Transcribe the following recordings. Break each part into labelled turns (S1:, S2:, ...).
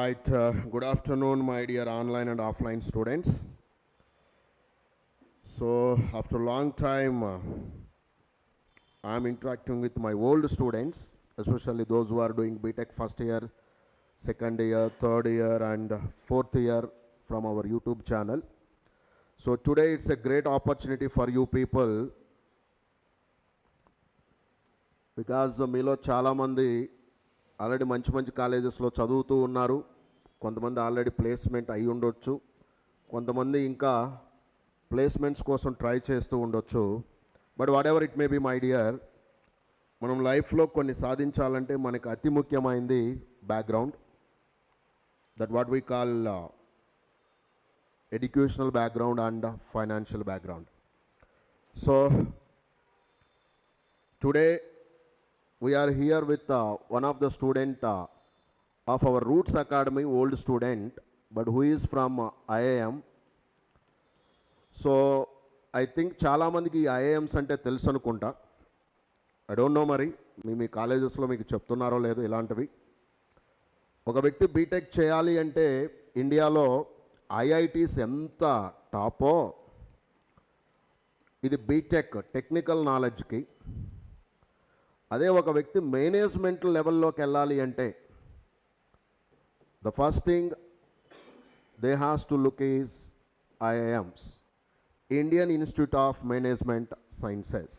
S1: Right, good afternoon, my dear online and offline students. So, after a long time, I'm interacting with my old students, especially those who are doing BTech first year, second year, third year, and fourth year from our YouTube channel. So, today it's a great opportunity for you people because మీలో చాలామంది already మంచి మంచి కాలేజెస్లో చదువుతూ ఉన్నారు. కొంతమంది already placement అయి ఉండొచ్చు, కొంతమంది ఇంకా ప్లేస్మెంట్స్ కోసం ట్రై చేస్తూ ఉండొచ్చు. But what ever it may be my dear, మనం లైఫ్లో కొన్ని సాధించాలంటే మనకు అతి ముఖ్యమైనది background, that what we call educational background and financial background. So today we are here with one of the student of our Roots Academy, old student, but who is from IIM. So I think చాలా మందికి IIMs అంటే తెలుసు అనుకుంటా. I don't no, మరి మీ కాలేజెస్లో మీకు చెప్తున్నారో లేదో ఇలాంటివి. ఒక వ్యక్తి బీటెక్ చేయాలి అంటే ఇండియాలో ఐఐటీస్ ఎంత టాపో, ఇది బీటెక్ టెక్నికల్ నాలెడ్జ్కి. అదే ఒక వ్యక్తి మేనేజ్మెంట్ లెవెల్లోకి వెళ్ళాలి అంటే the first thing they has to look is IIMs, Indian Institute of Management Sciences.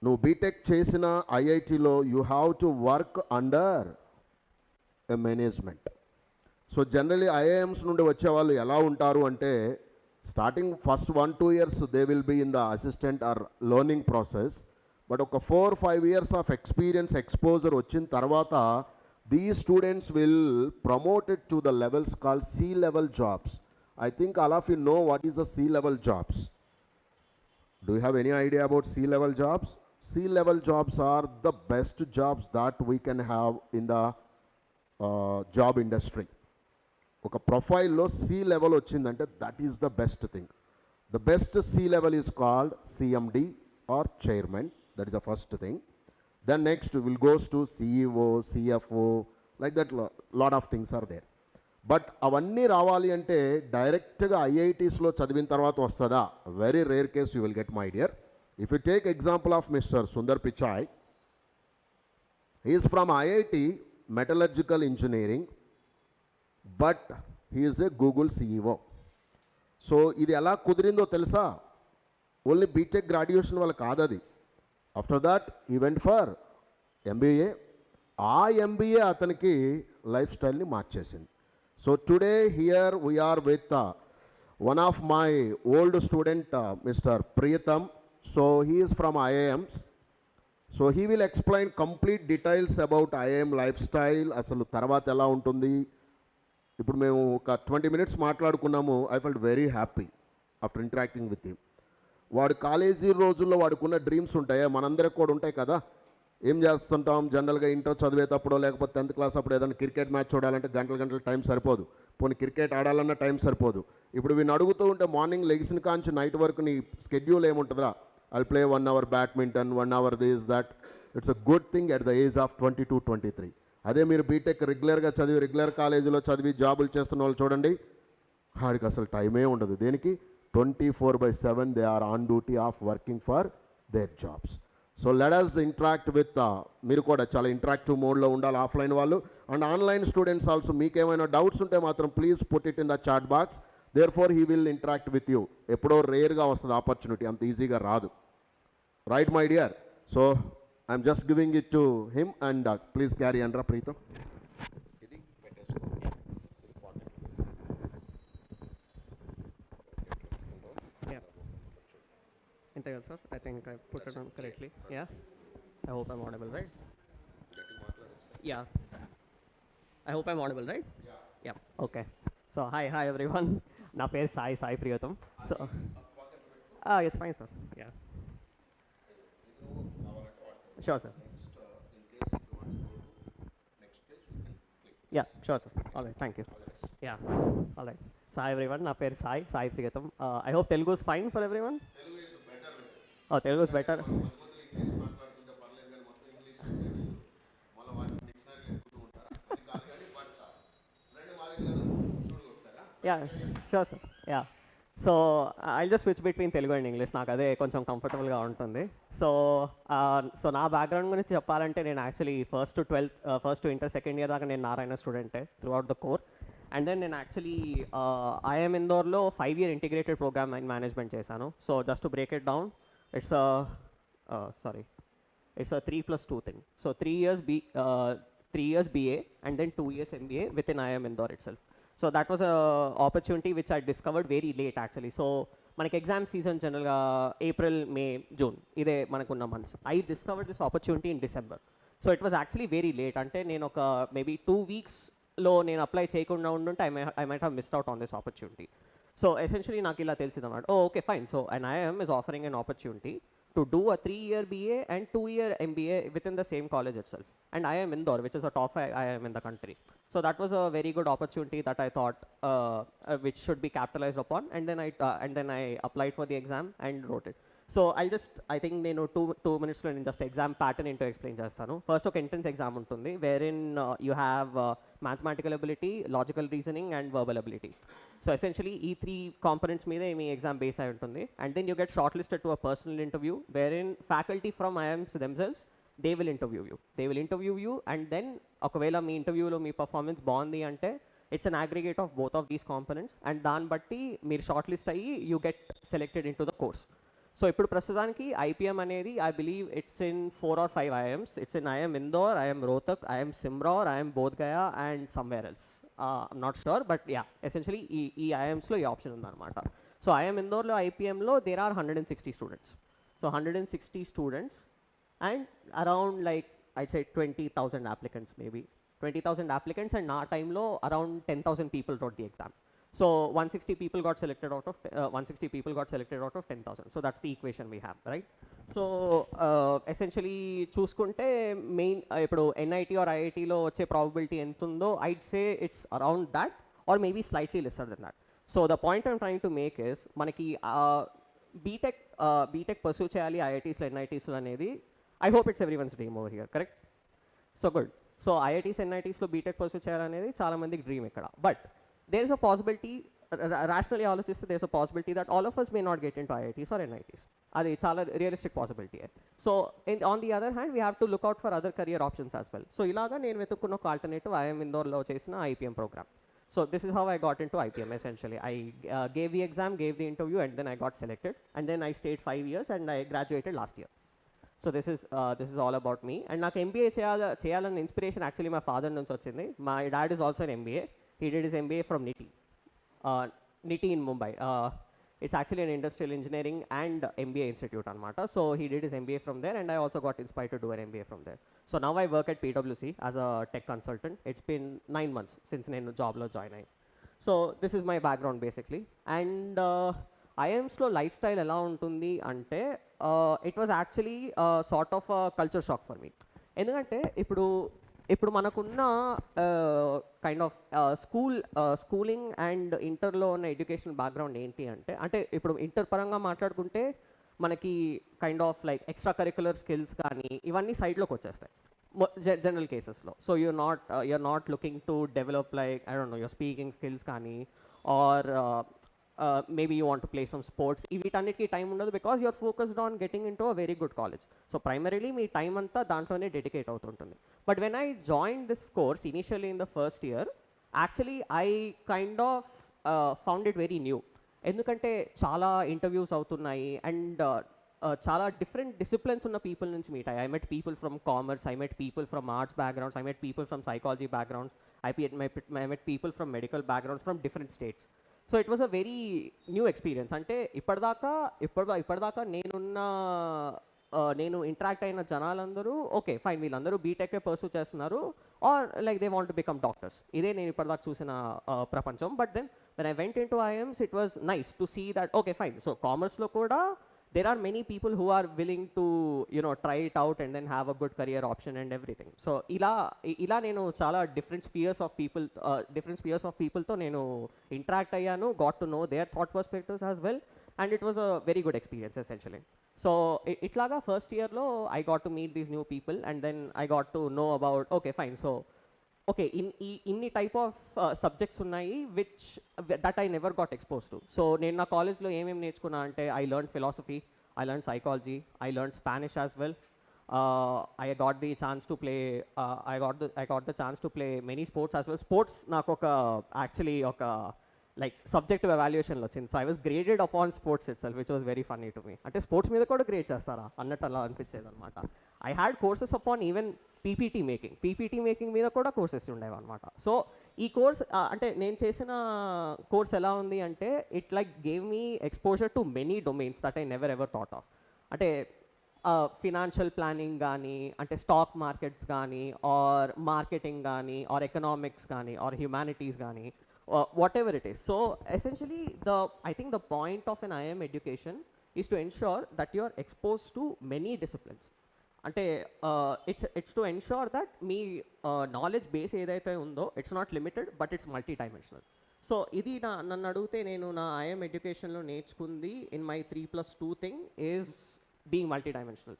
S1: నువ్వు బీటెక్ చేసిన ఐఐటిలో you have to work under a management. So generally IIMs నుండి వచ్చేవాళ్ళు ఎలా ఉంటారు అంటే, starting first 1-2 years they will be in the assistant or learning process. But ఒక 4-5 years of experience exposure వచ్చిన తర్వాత the students will promoted to the levels called C-level jobs. I think all of you know what is the C-level jobs. Do you have any idea about C-level jobs? C-level jobs are the best jobs that we can have in the job industry. ఒక ప్రొఫైల్లో C-level వచ్చిందంటే that is the best thing. The best C-level is called CMD or chairman. That is the first thing. Then next will goes to CEO, CFO, like that lot of things are there. But avanni ravali ante direct ga IITs lo chadivin tarvata vastada? Very rare case you will get, my dear. If you take example of Mr. Sundar Pichai, he is from IIT metallurgical engineering, but he is a Google CEO. So ఇది ఎలా కుదిరిందో తెలుసా? Only BTech graduation వల్ల కాదది. After that he went for MBA. ఆ MBA అతనికి life స్టైల్ని మార్చేసింది. So today here we are with one of my old student mister Priyatam. So he is from IIMs. So he will explain complete details about IIM life style, అసలు తర్వాత ఎలా ఉంటుంది. ఇప్పుడు మేము ఒక 20 minutes మాట్లాడుకున్నాము. I felt very happy after interacting with him. వాడు college రోజుల్లో వాడుకున్న డ్రీమ్స్ ఉంటాయా, మనందరికి కూడా ఉంటాయి కదా. ఏం చేస్తుంటాం జనరల్గా ఇంటర్ చదివేటప్పుడు లేకపోతే 10th class అప్పుడు ఏదైనా క్రికెట్ మ్యాచ్ చూడాలంటే గంటల టైం సరిపోదు, పోనీ క్రికెట్ ఆడాలన్న టైం సరిపోదు. ఇప్పుడు వీడిని అడుగుతూ ఉంటే మార్నింగ్ లెగిసిన కాంచి నైట్ వరకు నీ స్కెడ్యూల్ ఏముంటుందా? I play 1 hour badminton, 1 hour this that. It's a good thing at the age of 22-23. అదే మీరు బీటెక్ రెగ్యులర్గా చదివి రెగ్యులర్ కాలేజీలో చదివి జాబులు చేస్తున్న వాళ్ళు చూడండి, వాడికి అసలు టైమే ఉండదు. దేనికి? 24/7 they are on duty of working for their jobs. So let us interact with మీరు కూడా చాలా ఇంటరాక్టివ్ మోడ్లో ఉండాలి ఆఫ్లైన్ వాళ్ళు అండ్ ఆన్లైన్ స్టూడెంట్స్ ఆల్సో. మీకు ఏమైనా డౌట్స్ ఉంటే మాత్రం please put it in the chat box. Therefore he will interact with you. ఎప్పుడో రేర్గా వస్తుంది ఆపర్చునిటీ, అంత ఈజీగా రాదు. Right my dear? So I'm just giving it to him and please carry అండ్రా Pritam.
S2: Sir, I think I put it on correctly. Yeah, I hope I'm audible, right? Yeah, I hope I'm audible, right? Yeah. Okay. So hi everyone. Na per Sai Priyatham. So it's fine, sir. Yeah, sure, sir. Yeah, sure, sir. All right, thank you. Yeah, all right. So hi everyone. Na per Sai Priyatham. I hope Telugu is fine for everyone. Oh, Telugu is better. Yeah, sure, sir. Yeah. So I'll just switch between Telugu and English. నాకు అదే కొంచెం కంఫర్టబుల్గా ఉంటుంది. So నా background గురించి చెప్పాలంటే నేను actually first to inter second year దాకా నేను నారాయణ స్టూడెంటే throughout the course. And then నేను యాక్చువల్లీ ఐఎమ్ ఇందోర్లో 5-year integrated programme and management చేశాను. So just to break it down, it's it's a 3+2 thing. So 3 years BA and then 2 years MBA within IIM Indore itself. So that was a opportunity which I discovered very late actually. So manaki exam season generally April, May, June ide manakunna months. I discovered this opportunity in December. So it was actually very late. Ante nenu oka maybe 2 weeks lo nenu apply cheyakunda undunte I might have missed out on this opportunity. So essentially నాకు ఇలా తెలిసిందన్నమాట. Oh, okay, fine. So an IIM is offering an opportunity to do a 3-year BA and 2-year MBA within the same college itself. And IIM Indore, which is a top 5 IIM in the country. So that was a very good opportunity that I thought which should be capitalized upon. And then I applied for the exam and wrote it. So I think నేను 2 minutes లో నేను just exam pattern ఏంటో explain చేస్తాను. First ఒక entrance exam ఉంటుంది wherein you have mathematical ability, logical reasoning and verbal ability. So essentially ఈ 3 components మీదే మీ ఎగ్జామ్ బేస్ అయి ఉంటుంది. And then you get shortlisted to a personal interview wherein faculty from IIM's themselves they will interview you and then ఒకవేళ మీ ఇంటర్వ్యూలో మీ performance బాగుంది అంటే it's an aggregate of both of these components and దాన్ని బట్టి మీరు short list అయ్యి you get selected in to the course. So ఇప్పుడు ప్రస్తుతానికి IPM అనేది I believe it's in 4 or 5 IIMs. It's in IIM Indore, IIM Rohtak, IIM Simror, IIM Bodh Gaya and somewhere else. I'm not sure, but yeah, essentially ఈ IIMsలో ఈ option ఉందన్నమాట. So IIM Indoreలో IPMలో there are 160 students. So 160 students and around like I'd say 20,000 applicants maybe. 20,000 applicants and నా టైంలో around 10,000 people wrote the exam. So 160 people got selected out of 10,000. So that's the equation we have, right? So essentially చూసుకుంటే main ఇప్పుడు NIT or IITలో వచ్చే probability ఎంత ఉందో I'd say it's around that or maybe slightly lesser than that. So the point I'm trying to make is మనకి BTech pursue చేయాలి IITsలో NITsలో అనేది I hope it's everyone's dream over here, correct? So good. So IITs NITsలో B Tech pursue చేయాలనేది చాలా మందికి dream ఇక్కడ. But there is a possibility, rationally ఆలోచిస్తే there is a possibility that all of us may not get into IITs or NITs. అది చాలా realistic possibility. So on the other hand we have to look out for other career options as well. So ఇలాగా నేను వెతుక్కున్న ఒక alternative IIM Indoreలో చేసిన IPM program. So this is how I got into IPM essentially. I gave the exam, gave the interview and then I got selected and then I stayed 5 years and I graduated last year. So this is all about me. And నాకు MBA చేయాలన్న inspiration actually మా father నుంచి వచ్చింది. My dad is also an MBA. He did his MBA from NITI in Mumbai. It's actually an industrial engineering and MBA institute anamata. So he did his MBA from there and I also got inspired to do an MBA from there. So now I work at PwC as a tech consultant. It's been 9 months since nenu job lo join ayi. So this is my background basically. And IIMsలో life style ఎలా ఉంటుంది అంటే it was actually sort of culture shock for me. ఎందుకంటే ఇప్పుడు మనకున్న kind of schooling and ఇంటర్లో ఉన్న education background ఏంటి అంటే ఇప్పుడు ఇంటర్ పరంగా మాట్లాడుకుంటే మనకి kind of like extra curricular skills కానీ ఇవన్నీ సైడ్లోకి వచ్చేస్తాయి జనరల్ కేసెస్లో. So you're not looking to develop like I don't know your speaking skills కానీ or maybe you want to play some sports. వీటన్నిటికీ టైం ఉండదు because you're focused on getting into a very good college. So primarily me time అంతా దాంట్లోనే dedicate అవుతుంటుంది. But when I joined this course initially in the first year, actually I kind of found it very new. ఎందుకంటే చాలా interviews అవుతున్నాయి and చాలా different disciplines ఉన్న people నుంచి meet అయ్యాయి. I met people from commerce, I met people from arts backgrounds, I met people from psychology backgrounds, I met people from medical backgrounds from different states. So it was a very new experience. అంటే ఇప్పటిదాకా నేను interact అయిన జనాలందరూ okay fine వీళ్ళందరూ బీటెక్కే pursue చేస్తున్నారు or like they want to become doctors. ఇదే నేను ఇప్పటిదాకా చూసిన ప్రపంచం. But then when I went in to IIMs it was nice to see that okay fine. So కామర్స్లో కూడా there are many people who are willing to try it out and then have a good career option and everything. So ila nenu chala different spheres of people to nenu interact ayyanu, got to know their thought perspectives as well, and it was a very good experience essentially. So itlaga first year lo I got to meet these new people and then I got to know about okay fine. So okay ఇన్ని type of subjects ఉన్నాయి which that I never got expose to. So నేను నా కాలేజ్లో ఏమేమి నేర్చుకున్నా అంటే I learn philosophy, I learn psychology, I learn Spanish as well. I got the chance to play I got the chance to play many sports as well. Sports నాకు ఒక actually ఒక like subjective ఎవాల్యుయేషన్లో వచ్చింది. So I was graded upon sports itself which was very funny to me. అంటే స్పోర్ట్స్ మీద కూడా grade చేస్తారా అన్నట్టు అలా అనిపించేది అనమాట. I had courses upon even PPT making మీద కూడా కోర్సెస్ ఉండేవి అనమాట. సో ఈ కోర్స్ అంటే నేను చేసిన కోర్స్ ఎలా ఉంది అంటే it like gave me exposure to many domains that I never ever thought of. అంటే ఫినాన్షియల్ ప్లానింగ్ కానీ, అంటే స్టాక్ మార్కెట్స్ కానీ, ఆర్ మార్కెటింగ్ కానీ, ఆర్ ఎకనామిక్స్ కానీ, ఆర్ హ్యుమానిటీస్ కానీ, whatever it is. So essentially I think the point of an IIM education is to ensure that you are exposed to many disciplines. అంటే it's to ensure that me knowledge base ఏదైతే ఉందో it's not limited but it's multi dimensional. So ఇది నన్ను అడిగితే నేను నా IIM ఎడ్యుకేషన్లో నేర్చుకుంది in my 3+2 thing is being multi dimensional,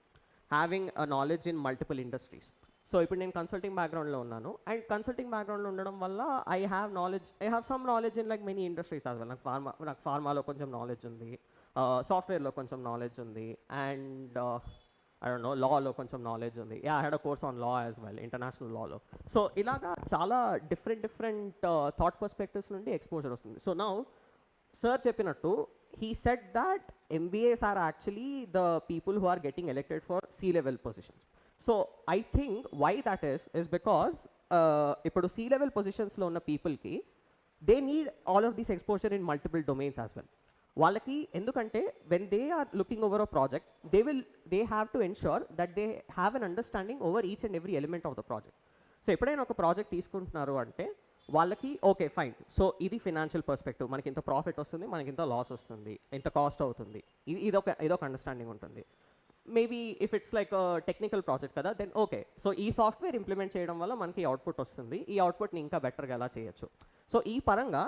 S2: having a knowledge in multiple industries. So ఇప్పుడు నేను కన్సల్టింగ్ బ్యాక్గ్రౌండ్లో ఉన్నాను, అండ్ కన్సల్టింగ్ బ్యాక్గ్రౌండ్లో ఉండడం వల్ల I have some knowledge in like many industries as well. నాకు ఫార్మాలో కొంచెం నాలెడ్జ్ ఉంది, సాఫ్ట్వేర్లో కొంచెం నాలెడ్జ్ ఉంది, అండ్ ఐ డోంట్ నో లాలో కొంచెం నాలెడ్జ్ ఉంది. I had a course on law as well, international Lalo. So ఇలాగా చాలా డిఫరెంట్ థాట్ పర్స్పెక్టివ్స్ నుండి ఎక్స్పోజర్ వస్తుంది. సో నౌ సార్ చెప్పినట్టు he said that MBAs are actually the people who are getting elected for C-level positions. So I think why that is because ఇప్పుడు C-level positions లో ఉన్న పీపుల్కి they need all of this exposure in multiple domains as well. వాళ్ళకి ఎందుకంటే when they are looking over a project they have to ensure that they have an understanding over each and every element of the project. So ఎప్పుడైనా ఒక project తీసుకుంటున్నారు అంటే వాళ్ళకి okay fine, so ఇది financial perspective, మనకి ఇంత profit వస్తుంది, మనకి ఇంత లాస్ వస్తుంది, ఇంత కాస్ట్ అవుతుంది, ఇదొక అండర్స్టాండింగ్ ఉంటుంది. Maybe if it's like technical project కదా, దెన్ ఓకే, సో ఈ సాఫ్ట్వేర్ ఇంప్లిమెంట్ చేయడం వల్ల మనకి అవుట్పుట్ వస్తుంది, ఈ అవుట్పుట్ని ఇంకా బెటర్గా ఎలా చేయొచ్చు. సో ఈ పరంగా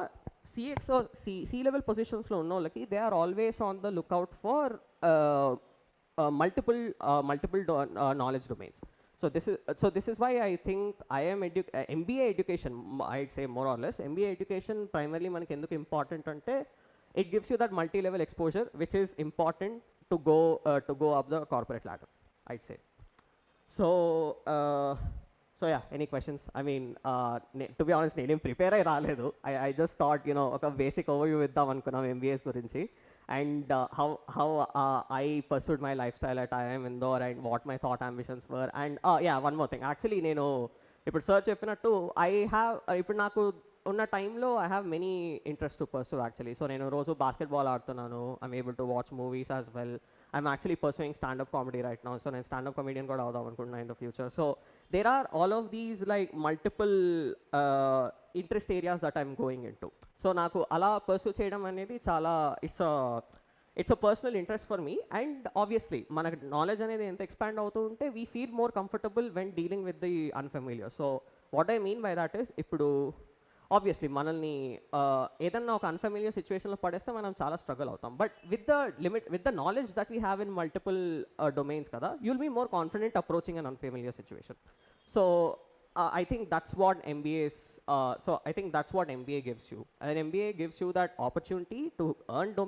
S2: C-level పొజిషన్స్లో ఉన్న వాళ్ళకి they are always on the lookout for multiple knowledge domains. So this is why I think MBA education, I'd say more or less, MBA education primarily manaki enduku important ante it gives you that multi-level exposure which is important to go up the corporate ladder, I'd say. So yeah, any questions? I mean, to be honest, నేను prepare అయ్యి రాలేదు. I just thought, ఒక basic overview ఇద్దాం అనుకున్నాం MBAs గురించి, and how I pursued my lifestyle at IIM Indore and what my thought ambitions were. And yeah, one more thing. Actually, నేను ఇప్పుడు search చెప్పినట్టు ఇప్పుడు నాకు ఉన్న టైంలో I have many interests to pursue actually. So నేను రోజు బాస్కెట్బాల్ ఆడుతున్నాను, I'm able to watch movies as well. I'm actually pursuing stand-up comedy right now. So నేను stand-up comedian కూడా అవుదాం అనుకుంటున్నా in the future. So there are all of these like multiple interest areas that I'm going into. So నాకు అలా pursue చేయడం అనేది చాలా it's a personal interest for me, and obviously మన నాలెడ్జ్ అనేది ఎంత ఎక్స్పాండ్ అవుతూ ఉంటే we feel more comfortable when dealing with the unfamiliar. So what I mean by that is, ఇప్పుడు ఆబ్వియస్లీ మనల్ని ఏదన్నా ఒక అన్ఫెమిలియర్ సిచ్యువేషన్లో పడేస్తే మనం చాలా స్ట్రగుల్ అవుతాం, but with the knowledge that we have in multiple domains కదా, you'll be more confident approaching un unfamiliar situation. So I think that's what MBA gives you. An MBA gives you that opportunity to earn to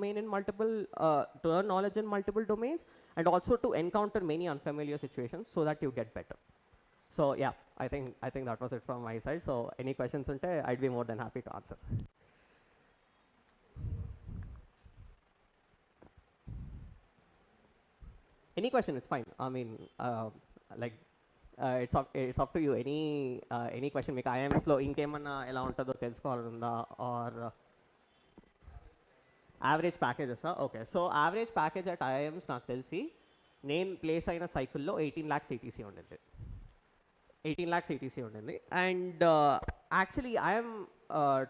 S2: earn knowledge in multiple domains, and also to encounter many unfamiliar situations so that you get better. So yeah, I think that was it from my side. So any questions unte I'd be more than happy to answer. Any question, it's fine. I mean, like it's up to you. Any question మీకు IIMs లో ఇంకేమన్నా ఎలా ఉంటుందో తెలుసుకోవాలనుందా, or average packages? Okay, so average package at IIMs నాకు తెలిసి నేను place అయిన సైకిల్లో 18 lakhs ETC ఉండింది. 18 lakhs ETC ఉండింది. And actually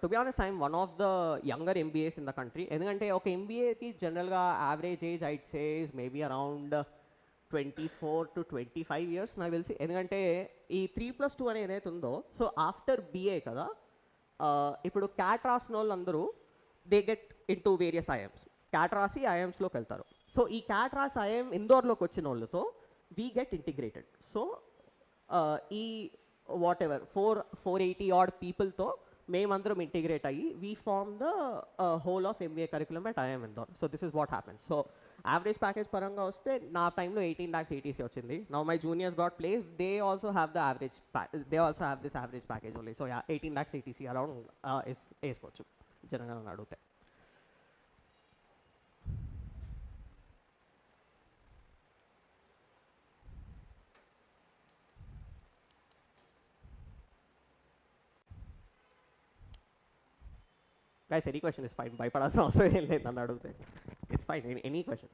S2: to be honest I'm one of the younger MBAs in the country. ఎందుకంటే ఒక MBAకి జనరల్గా average age I'd say is maybe around 24 to 25 years నాకు తెలిసి. ఎందుకంటే ఈ 3+2 అనేది ఏదైతే ఉందో, సో ఆఫ్టర్ BA కదా, ఇప్పుడు క్యాట్ రాసిన వాళ్ళు అందరూ they get in to various IIMs. Cat రాసి IIMsలోకి వెళ్తారు. సో ఈ క్యాట్ రాసి IIM ఇందోర్లోకి వచ్చిన వాళ్ళతో వీ గెట్ ఇంటిగ్రేటెడ్. సో ఈ వాట్ ఎవర్ 480 ఆడ్ పీపుల్తో మేమందరం ఇంటిగ్రేట్ అయ్యి we form the whole of MBA curriculum at IIM Indore. So this is what happens. So average package పరంగా వస్తే నా టైంలో 18 lakhs ETC వచ్చింది. Now my juniors got place, they also have the average they also have this average package only. So 18 lakhs ETC around వేసుకోవచ్చు జనరల్గా నన్ను అడిగితే. Guys, any question is fine. భయపడాల్సిన అవసరం ఏం లేదు నన్ను అడిగితే. It's fine, any question.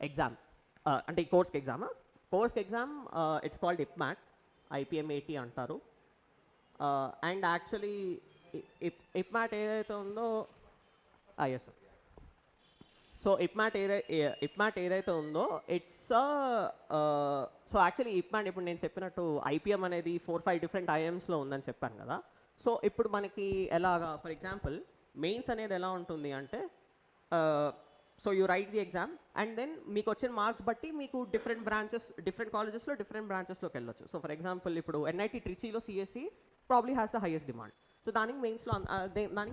S2: Exam అంటే ఈ కోర్స్కి ఎగ్జామా? కోర్స్కి exam it's called IPMAT, IPMAT అంటారు. అండ్ యాక్చువల్లీ IPMAT ఏదైతే ఉందో ఎస్ సార్. సో IPMAT ఏదైతే ఉందో ఇట్స్ సో యాక్చువల్లీ IPMAT ఇప్పుడు నేను చెప్పినట్టు IPM అనేది 4-5 డిఫరెంట్ IIM'sలో ఉందని చెప్పాను కదా. సో ఇప్పుడు మనకి ఎలాగా, ఫర్ ఎగ్జాంపుల్ మెయిన్స్ అనేది ఎలా ఉంటుంది అంటే, so you write the exam and then మీకు వచ్చిన మార్క్స్ బట్టి మీకు డిఫరెంట్ కాలేజెస్లో డిఫరెంట్ బ్రాంచెస్లోకి వెళ్ళొచ్చు. సో ఫర్ ఎగ్జాంపుల్ ఇప్పుడు NIT ట్రిచీలో CSE probably has the highest demand. So దానికి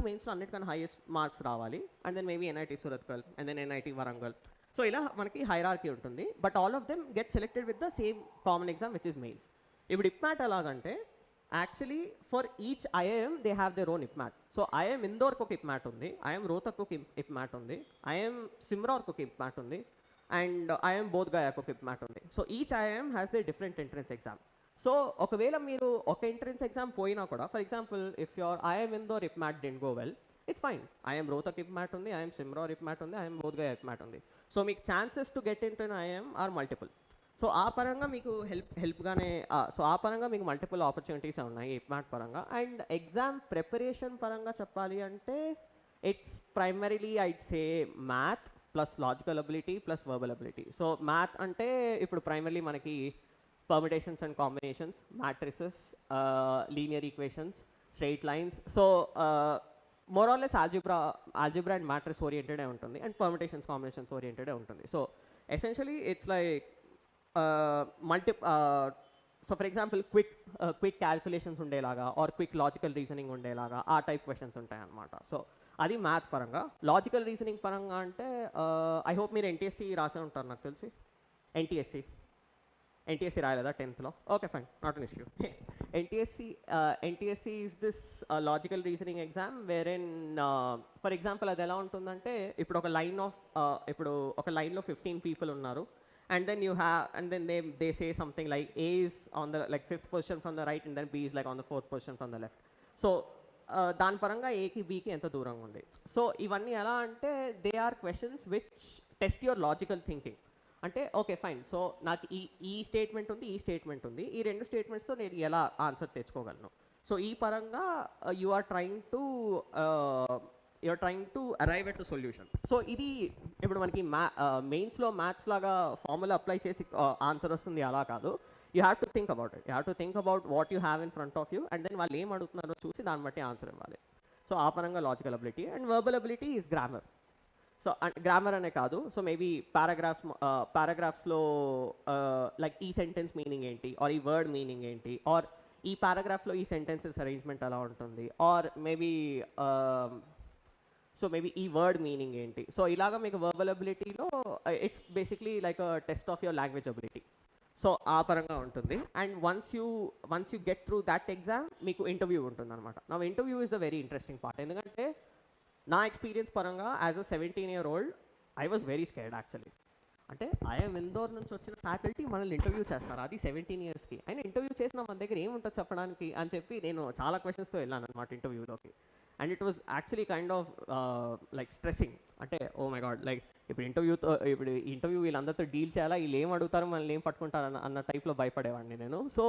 S2: మెయిన్స్లో అన్నిటికన్నా హైయెస్ట్ మార్క్స్ రావాలి. And then maybe NIT Surathkal and దెన్ NIT వరంగల్. సో ఇలా మనకి హైరార్కీ ఉంటుంది. But all of them get selected with the same common exam which is mains. ఇప్పుడు IPMAT ఎలాగంటే actually for each IIM they have their own IPMAT. So IIM ఇందోర్కి ఒక IPMAT ఉంది, IIM Rohtak ఒక IPMAT ఉంది, IIM సిమ్రార్కి ఒక IPMAT ఉంది, and IIM బోధ్గయాకి ఒక IPMAT ఉంది. So each IIM has they different entrance exam. So ఒకవేళ మీరు ఒక ఎంట్రన్స్ ఎగ్జామ్ పోయినా కూడా, for example if your IIM Indore IPMAT didn't go well, it's fine. IIM Rohtak IPMAT ఉంది, IIM సిమ్రార్ IPMAT ఉంది, IIM బోధ్గయ IPMAT ఉంది. సో మీకు chances to get in to IIM are multiple. So ఆ పరంగా మీకు హెల్ప్గానే సో ఆ పరంగా మీకు మల్టిపుల్ ఆపర్చునిటీస్ ఉన్నాయి IPMAT పరంగా. అండ్ ఎగ్జామ్ ప్రిపరేషన్ పరంగా చెప్పాలి అంటే it's primarily I'd say math plus logical ability plus verbal ability. So math అంటే ఇప్పుడు ప్రైమరీలీ మనకి permutations and combinations, matrices, linear equations, straight lines. So more or less algebra and matrix oriented ఉంటుంది, and permutations combinations oriented ఉంటుంది. So essentially it's like so for example quick calculations ఉండేలాగా or quick logical reasoning ఉండేలాగా ఆ type questions ఉంటాయి అన్నమాట. So అది math పరంగా. Logical reasoning పరంగా అంటే ఐ హోప్ మీరు NTSC రాసే ఉంటారు నాకు తెలిసి. NTSC రాయలేదా 10th లో? Okay fine, not an issue. NTSC is this logical reasoning exam wherein for example అది ఎలా ఉంటుందంటే ఇప్పుడు ఒక లైన్లో 15 people ఉన్నారు, and then they say something like A is on the like 5th position from the right and then B is like on the 4th position from the left. So దాని పరంగా Aకి Bకి ఎంత దూరంగా ఉంది. సో ఇవన్నీ ఎలా అంటే they are questions which test your logical thinking. అంటే okay fine, so నాకు ఈ స్టేట్మెంట్ ఉంది, ఈ స్టేట్మెంట్ ఉంది, ఈ రెండు స్టేట్మెంట్స్తో నేను ఎలా ఆన్సర్ తెచ్చుకోగలను. సో ఈ పరంగా you are trying to arrive at the solution. So ఇది ఇప్పుడు మనకి మెయిన్స్లో మ్యాథ్స్ లాగా ఫార్ములా అప్లై చేసి ఆన్సర్ వస్తుంది అలా కాదు. You have to think about it. You have to think about what you have in front of you and then వాళ్ళు ఏం అడుగుతున్నారో చూసి దాన్ని బట్టి ఆన్సర్ ఇవ్వాలి. సో ఆ పరంగా logical ability. And verbal ability is grammar. So grammar అనే కాదు, సో మేబీ పారాగ్రాఫ్స్లో లైక్ ఈ సెంటెన్స్ మీనింగ్ ఏంటి, ఆర్ ఈ వర్డ్ మీనింగ్ ఏంటి, ఆర్ ఈ పారాగ్రాఫ్లో ఈ సెంటెన్సెస్ అరేంజ్మెంట్ ఎలా ఉంటుంది, ఆర్ మేబీ ఈ వర్డ్ మీనింగ్ ఏంటి. సో ఇలాగా మీకు వర్బల్ అబిలిటీలో it's basically like a test of your language ability. So ఆ పరంగా ఉంటుంది. And once you get through that exam మీకు ఇంటర్వ్యూ ఉంటుంది అనమాట. నా interview is the very interesting part. ఎందుకంటే నా ఎక్స్పీరియన్స్ పరంగా as a 17-year-old I was very scared actually. అంటే IIM ఇందోర్ నుంచి వచ్చిన ఫ్యాకల్టీ మనల్ని ఇంటర్వ్యూ చేస్తారు, అది 17 yearsకి. అయినా ఇంటర్వ్యూ చేసిన మన దగ్గర ఏముంటుంది చెప్పడానికి అని చెప్పి నేను చాలా క్వశ్చన్స్తో వెళ్ళాను అనమాట ఇంటర్వ్యూలోకి. And it was actually kind of like stressing. అంటే ఓ మై గాడ్, లైక్ ఇప్పుడు ఇంటర్వ్యూ వీళ్ళందరితో డీల్ చేయాలా, వీళ్ళు ఏం అడుగుతారు మనల్ని ఏం పట్టుకుంటారు అన్న టైప్లో భయపడేవాడిని నేను. So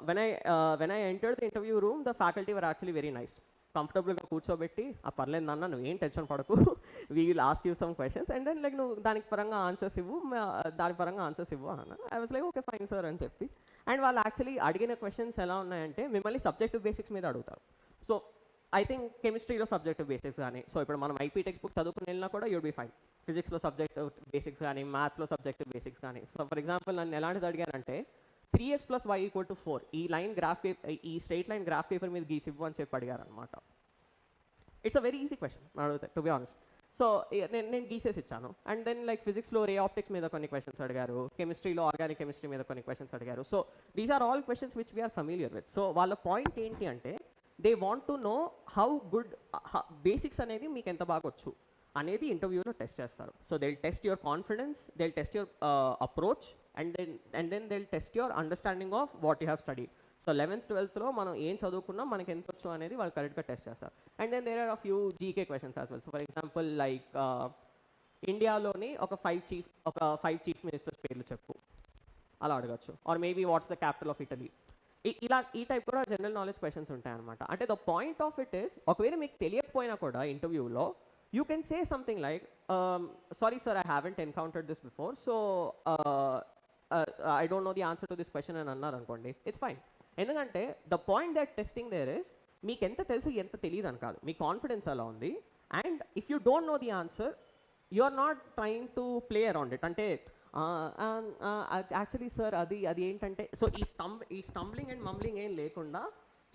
S2: when I entered the interview room the faculty were actually very nice. కంఫర్టబుల్గా కూర్చోబెట్టి పర్లేదు నాన్న నువ్వు ఏం టెన్షన్ పడకు, we will ask you some questions and then like నువ్వు దాని పరంగా ఆన్సర్స్ ఇవ్వు అన్న. I was like okay fine sir అని చెప్పి. అండ్ వాళ్ళు యాక్చువల్లీ అడిగిన క్వశ్చన్స్ ఎలా ఉన్నాయంటే మిమ్మల్ని సబ్జెక్టివ్ బేసిక్స్ మీద అడుగుతారు. సో ఐ థింక్ కెమిస్ట్రీలో సబ్జెక్టివ్ బేసిక్స్ కానీ, సో ఇప్పుడు మనం IP టెక్స్ట్ బుక్ చదువుకుని వెళ్ళినా కూడా యూడ్ బీ ఫైన్. ఫిజిక్స్లో సబ్జెక్టివ్ బేసిక్స్ కానీ మ్యాథ్స్లో సబ్జెక్టివ్ బేసిక్స్ కానీ. సో ఫర్ ఎగ్జాంపుల్ నన్ను ఎలాంటిది అడిగారంటే 3x + y = 4 ఈ లైన్ గ్రాఫ్ ఈ స్ట్రైట్ లైన్ గ్రాఫ్ పేపర్ మీద గీసి ఇవ్వు అని చెప్పి అడిగారు అనమాట. It's a very easy question అడుగుతాయి టు బి ఆనెస్ట్. సో నేను గీసేసి ఇచ్చాను. అండ్ దెన్ లైక్ ఫిజిక్స్లో రే ఆప్టిక్స్ మీద కొన్ని క్వశ్చన్స్ అడిగారు, కెమిస్ట్రీలో ఆర్గానిక్ కెమిస్ట్రీ మీద కొన్ని క్వశ్చన్స్ అడిగారు. So these are all questions which we're familiar with. So వాళ్ళ పాయింట్ ఏంటి అంటే they want to know how good basics అనేది మీకు ఎంత బాగా వచ్చు అనేది ఇంటర్వ్యూలో టెస్ట్ చేస్తారు. So they will test your confidence, they will test your approach, and then they will test your understanding of what you have studied. So 11th 12thలో మనం ఏం చదువుకున్నాం, మనకి ఎంత వచ్చు అనేది వాళ్ళు కరెక్ట్గా టెస్ట్ చేస్తారు. And then there are a few GK questions as well. So for example like ఇండియాలోని ఒక ఫైవ్ చీఫ్ మినిస్టర్స్ పేర్లు చెప్పు అలా అడగచ్చు. Or maybe what's the capital of Italy. ఈ టైప్ కూడా జనరల్ నాలెడ్జ్ క్వశ్చన్స్ ఉంటాయి అనమాట. అంటే the point of it is ఒకవేళ మీకు తెలియకపోయినా కూడా ఇంటర్వ్యూలో you can say something like sorry sir I haven't encountered this before, so I don't know the answer to this question అని అన్నారు అనుకోండి, ఇట్స్ ఫైన్. ఎందుకంటే the point that testing there is మీకు ఎంత తెలుసు ఎంత తెలియదు అని కాదు, మీ కాన్ఫిడెన్స్ అలా ఉంది. And if you don't know the answer you are not trying to play around it. అంటే యాక్చువల్లీ సార్ అది ఏంటంటే, సో ఈ స్టంబ్లింగ్ అండ్ మంబ్లింగ్ ఏం లేకుండా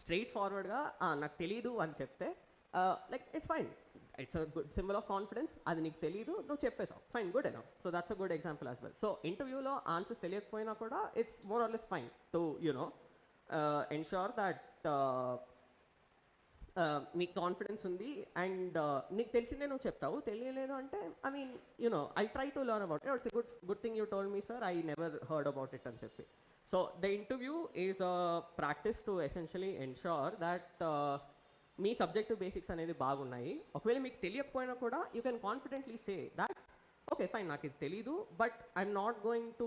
S2: స్ట్రైట్ ఫార్వర్డ్గా నాకు తెలీదు అని చెప్తే like it's fine, it's a good symbol of confidence. అది నీకు తెలీదు, నువ్వు చెప్పేసావు, fine, good enough. So that's a good example as well. So ఇంటర్వ్యూలో ఆన్సర్స్ తెలియకపోయినా కూడా it's more or less fine to you know ensure that మీకు కాన్ఫిడెన్స్ ఉంది అండ్ నీకు తెలిసిందే నువ్వు చెప్తావు, తెలియలేదు అంటే I mean you know I try to learn about it, it's good thing you told me sir, I never heard about it అని చెప్పి. So the interview is a practice to essentially ensure that మీ subjective basics అనేది బాగున్నాయి. ఒకవేళ మీకు తెలియకపోయినా కూడా you can confidently say that okay fine నాకు ఇది తెలీదు but I'm not going to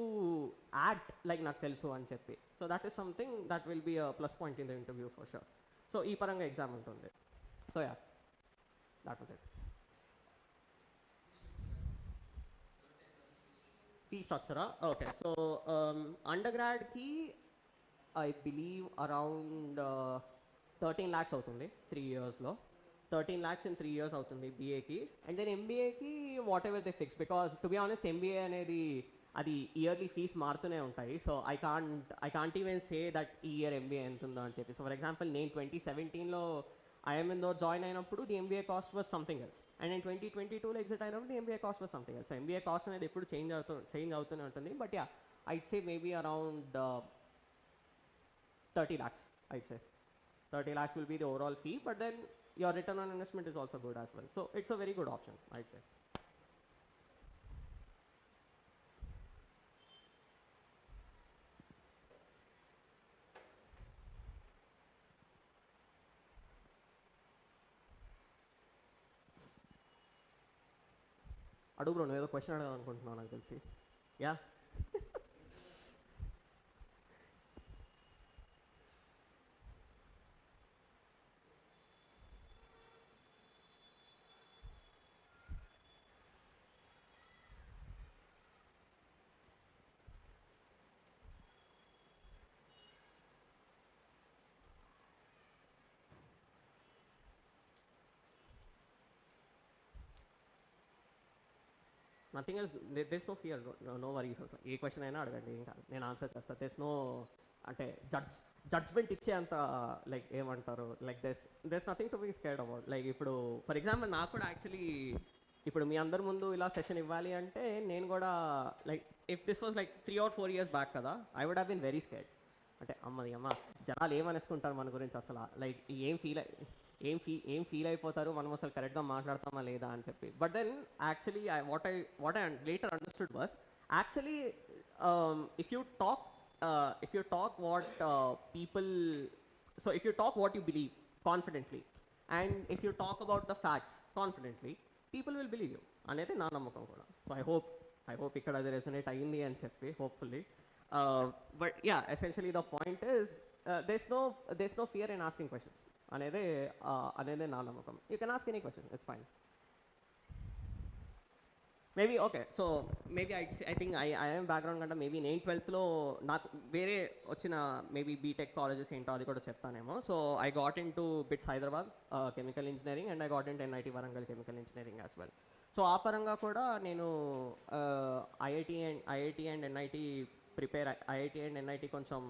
S2: act like నాకు తెలుసు అని చెప్పి. So that is something that will be a plus point in the interview for sure. So ఈ పరంగా ఎగ్జామ్ ఉంటుంది. So yeah, that was it. Fee స్ట్రక్చరా? ఓకే. సో అండర్ గ్రాడ్కి ఐ బిలీవ్ అరౌండ్ 13 lakhs అవుతుంది 3 yearsలో. 13 lakhs in 3 years అవుతుంది బీఏకి. And then ఎంబీఏకి whatever they fix, because to be honest MBA అనేది అది ఇయర్లీ ఫీస్ మారుతూనే ఉంటాయి. So I can't even say that ఈ ఇయర్ ఎంబీఏ ఎంత ఉందో అని చెప్పి. సో ఫర్ ఎగ్జాంపుల్ నేను 2017లో ఐఎంఎన్లో జాయిన్ అయినప్పుడు the MBA cost was something else, and నేను 2022లో ఎగ్జిట్ అయినప్పుడు the MBA cost was something else. So MBA cost అనేది ఎప్పుడు చేంజ్ అవుతూనే ఉంటుంది. But yeah, I'd say maybe around 30 lakhs. I'd say 30 lakhs will be the overall fee, but then your return on investment is also good as well. So it's a very good option, I'd say. అడుగు bro, నువ్వు ఏదో question అడగాలి అనుకుంటున్నావు నాకు తెలిసి. Yeah, nothing else, there's no fear, no worries. అసలు ఏ question అయినా అడగండి, ఏం కాదు, నేను ఆన్సర్ చేస్తాను. దేస్ నో అంటే జడ్జ్మెంట్ ఇచ్చే అంత లైక్ ఏమంటారు like there's nothing to be scared about. Like ఇప్పుడు ఫర్ ఎగ్జాంపుల్ నాకు కూడా యాక్చువల్లీ ఇప్పుడు మీ అందరి ముందు ఇలా సెషన్ ఇవ్వాలి అంటే నేను కూడా like if this was like 3 or 4 years back కదా, I would have been very scared. అంటే అమ్మ జనాలు ఏమనేసుకుంటారు మన గురించి, అసలు లైక్ ఏం ఫీల్ అయిపోతారు, మనం అసలు కరెక్ట్గా మాట్లాడతామా లేదా అని చెప్పి. But then actually what I later understood was actually if you talk what people, so if you talk what you believe confidently and if you talk about the facts confidently, people will believe you అనేది నా నమ్మకం కూడా. So I hope ఇక్కడ అది resonate అయ్యింది అని చెప్పి, hopefully. But yeah, essentially the point is there's no fear in asking questions అనేది నా నమ్మకం. You can ask any question, it's fine. Maybe okay, so maybe I think I'm background కంటే maybe నేను 12thలో నాకు వేరే వచ్చిన మేబీ బీటెక్ కాలేజెస్ ఏంటో అది కూడా చెప్తానేమో. So I got into BITS Hyderabad chemical engineering and I got into NIT Warangal chemical engineering as well. So ఆ పరంగా కూడా నేను IIT and NIT prepare IIT and NIT కొంచెం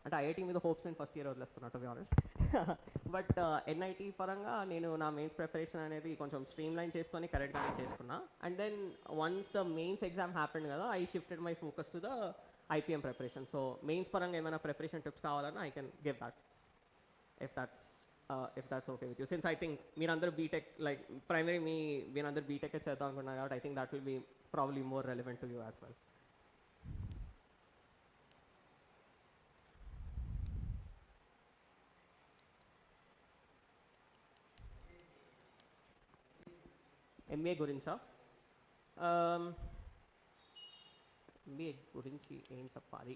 S2: అంటే ఐఐటి మీద హోప్స్ నేను ఫస్ట్ ఇయర్ వదిలేసుకున్నా to be honest. But NIT పరంగా నేను నా మెయిన్స్ ప్రిపరేషన్ అనేది కొంచెం స్ట్రీమ్ లైన్ చేసుకొని కరెక్ట్గానే చేసుకున్నా. And then once the mains exam happened కదా, I shifted my focus to the IPM preparation. So mains పరంగా ఏమైనా ప్రిపరేషన్ టిప్స్ కావాలన్నా I can give that if that's okay with you, since I think మీరందరూ BTech like primary మీరందరూ BTech చేద్దాం అనుకున్నారు కాబట్టి I think that will be probably more relevant to you as well. MBA గురించా? MBA గురించి ఏం చెప్పాలి?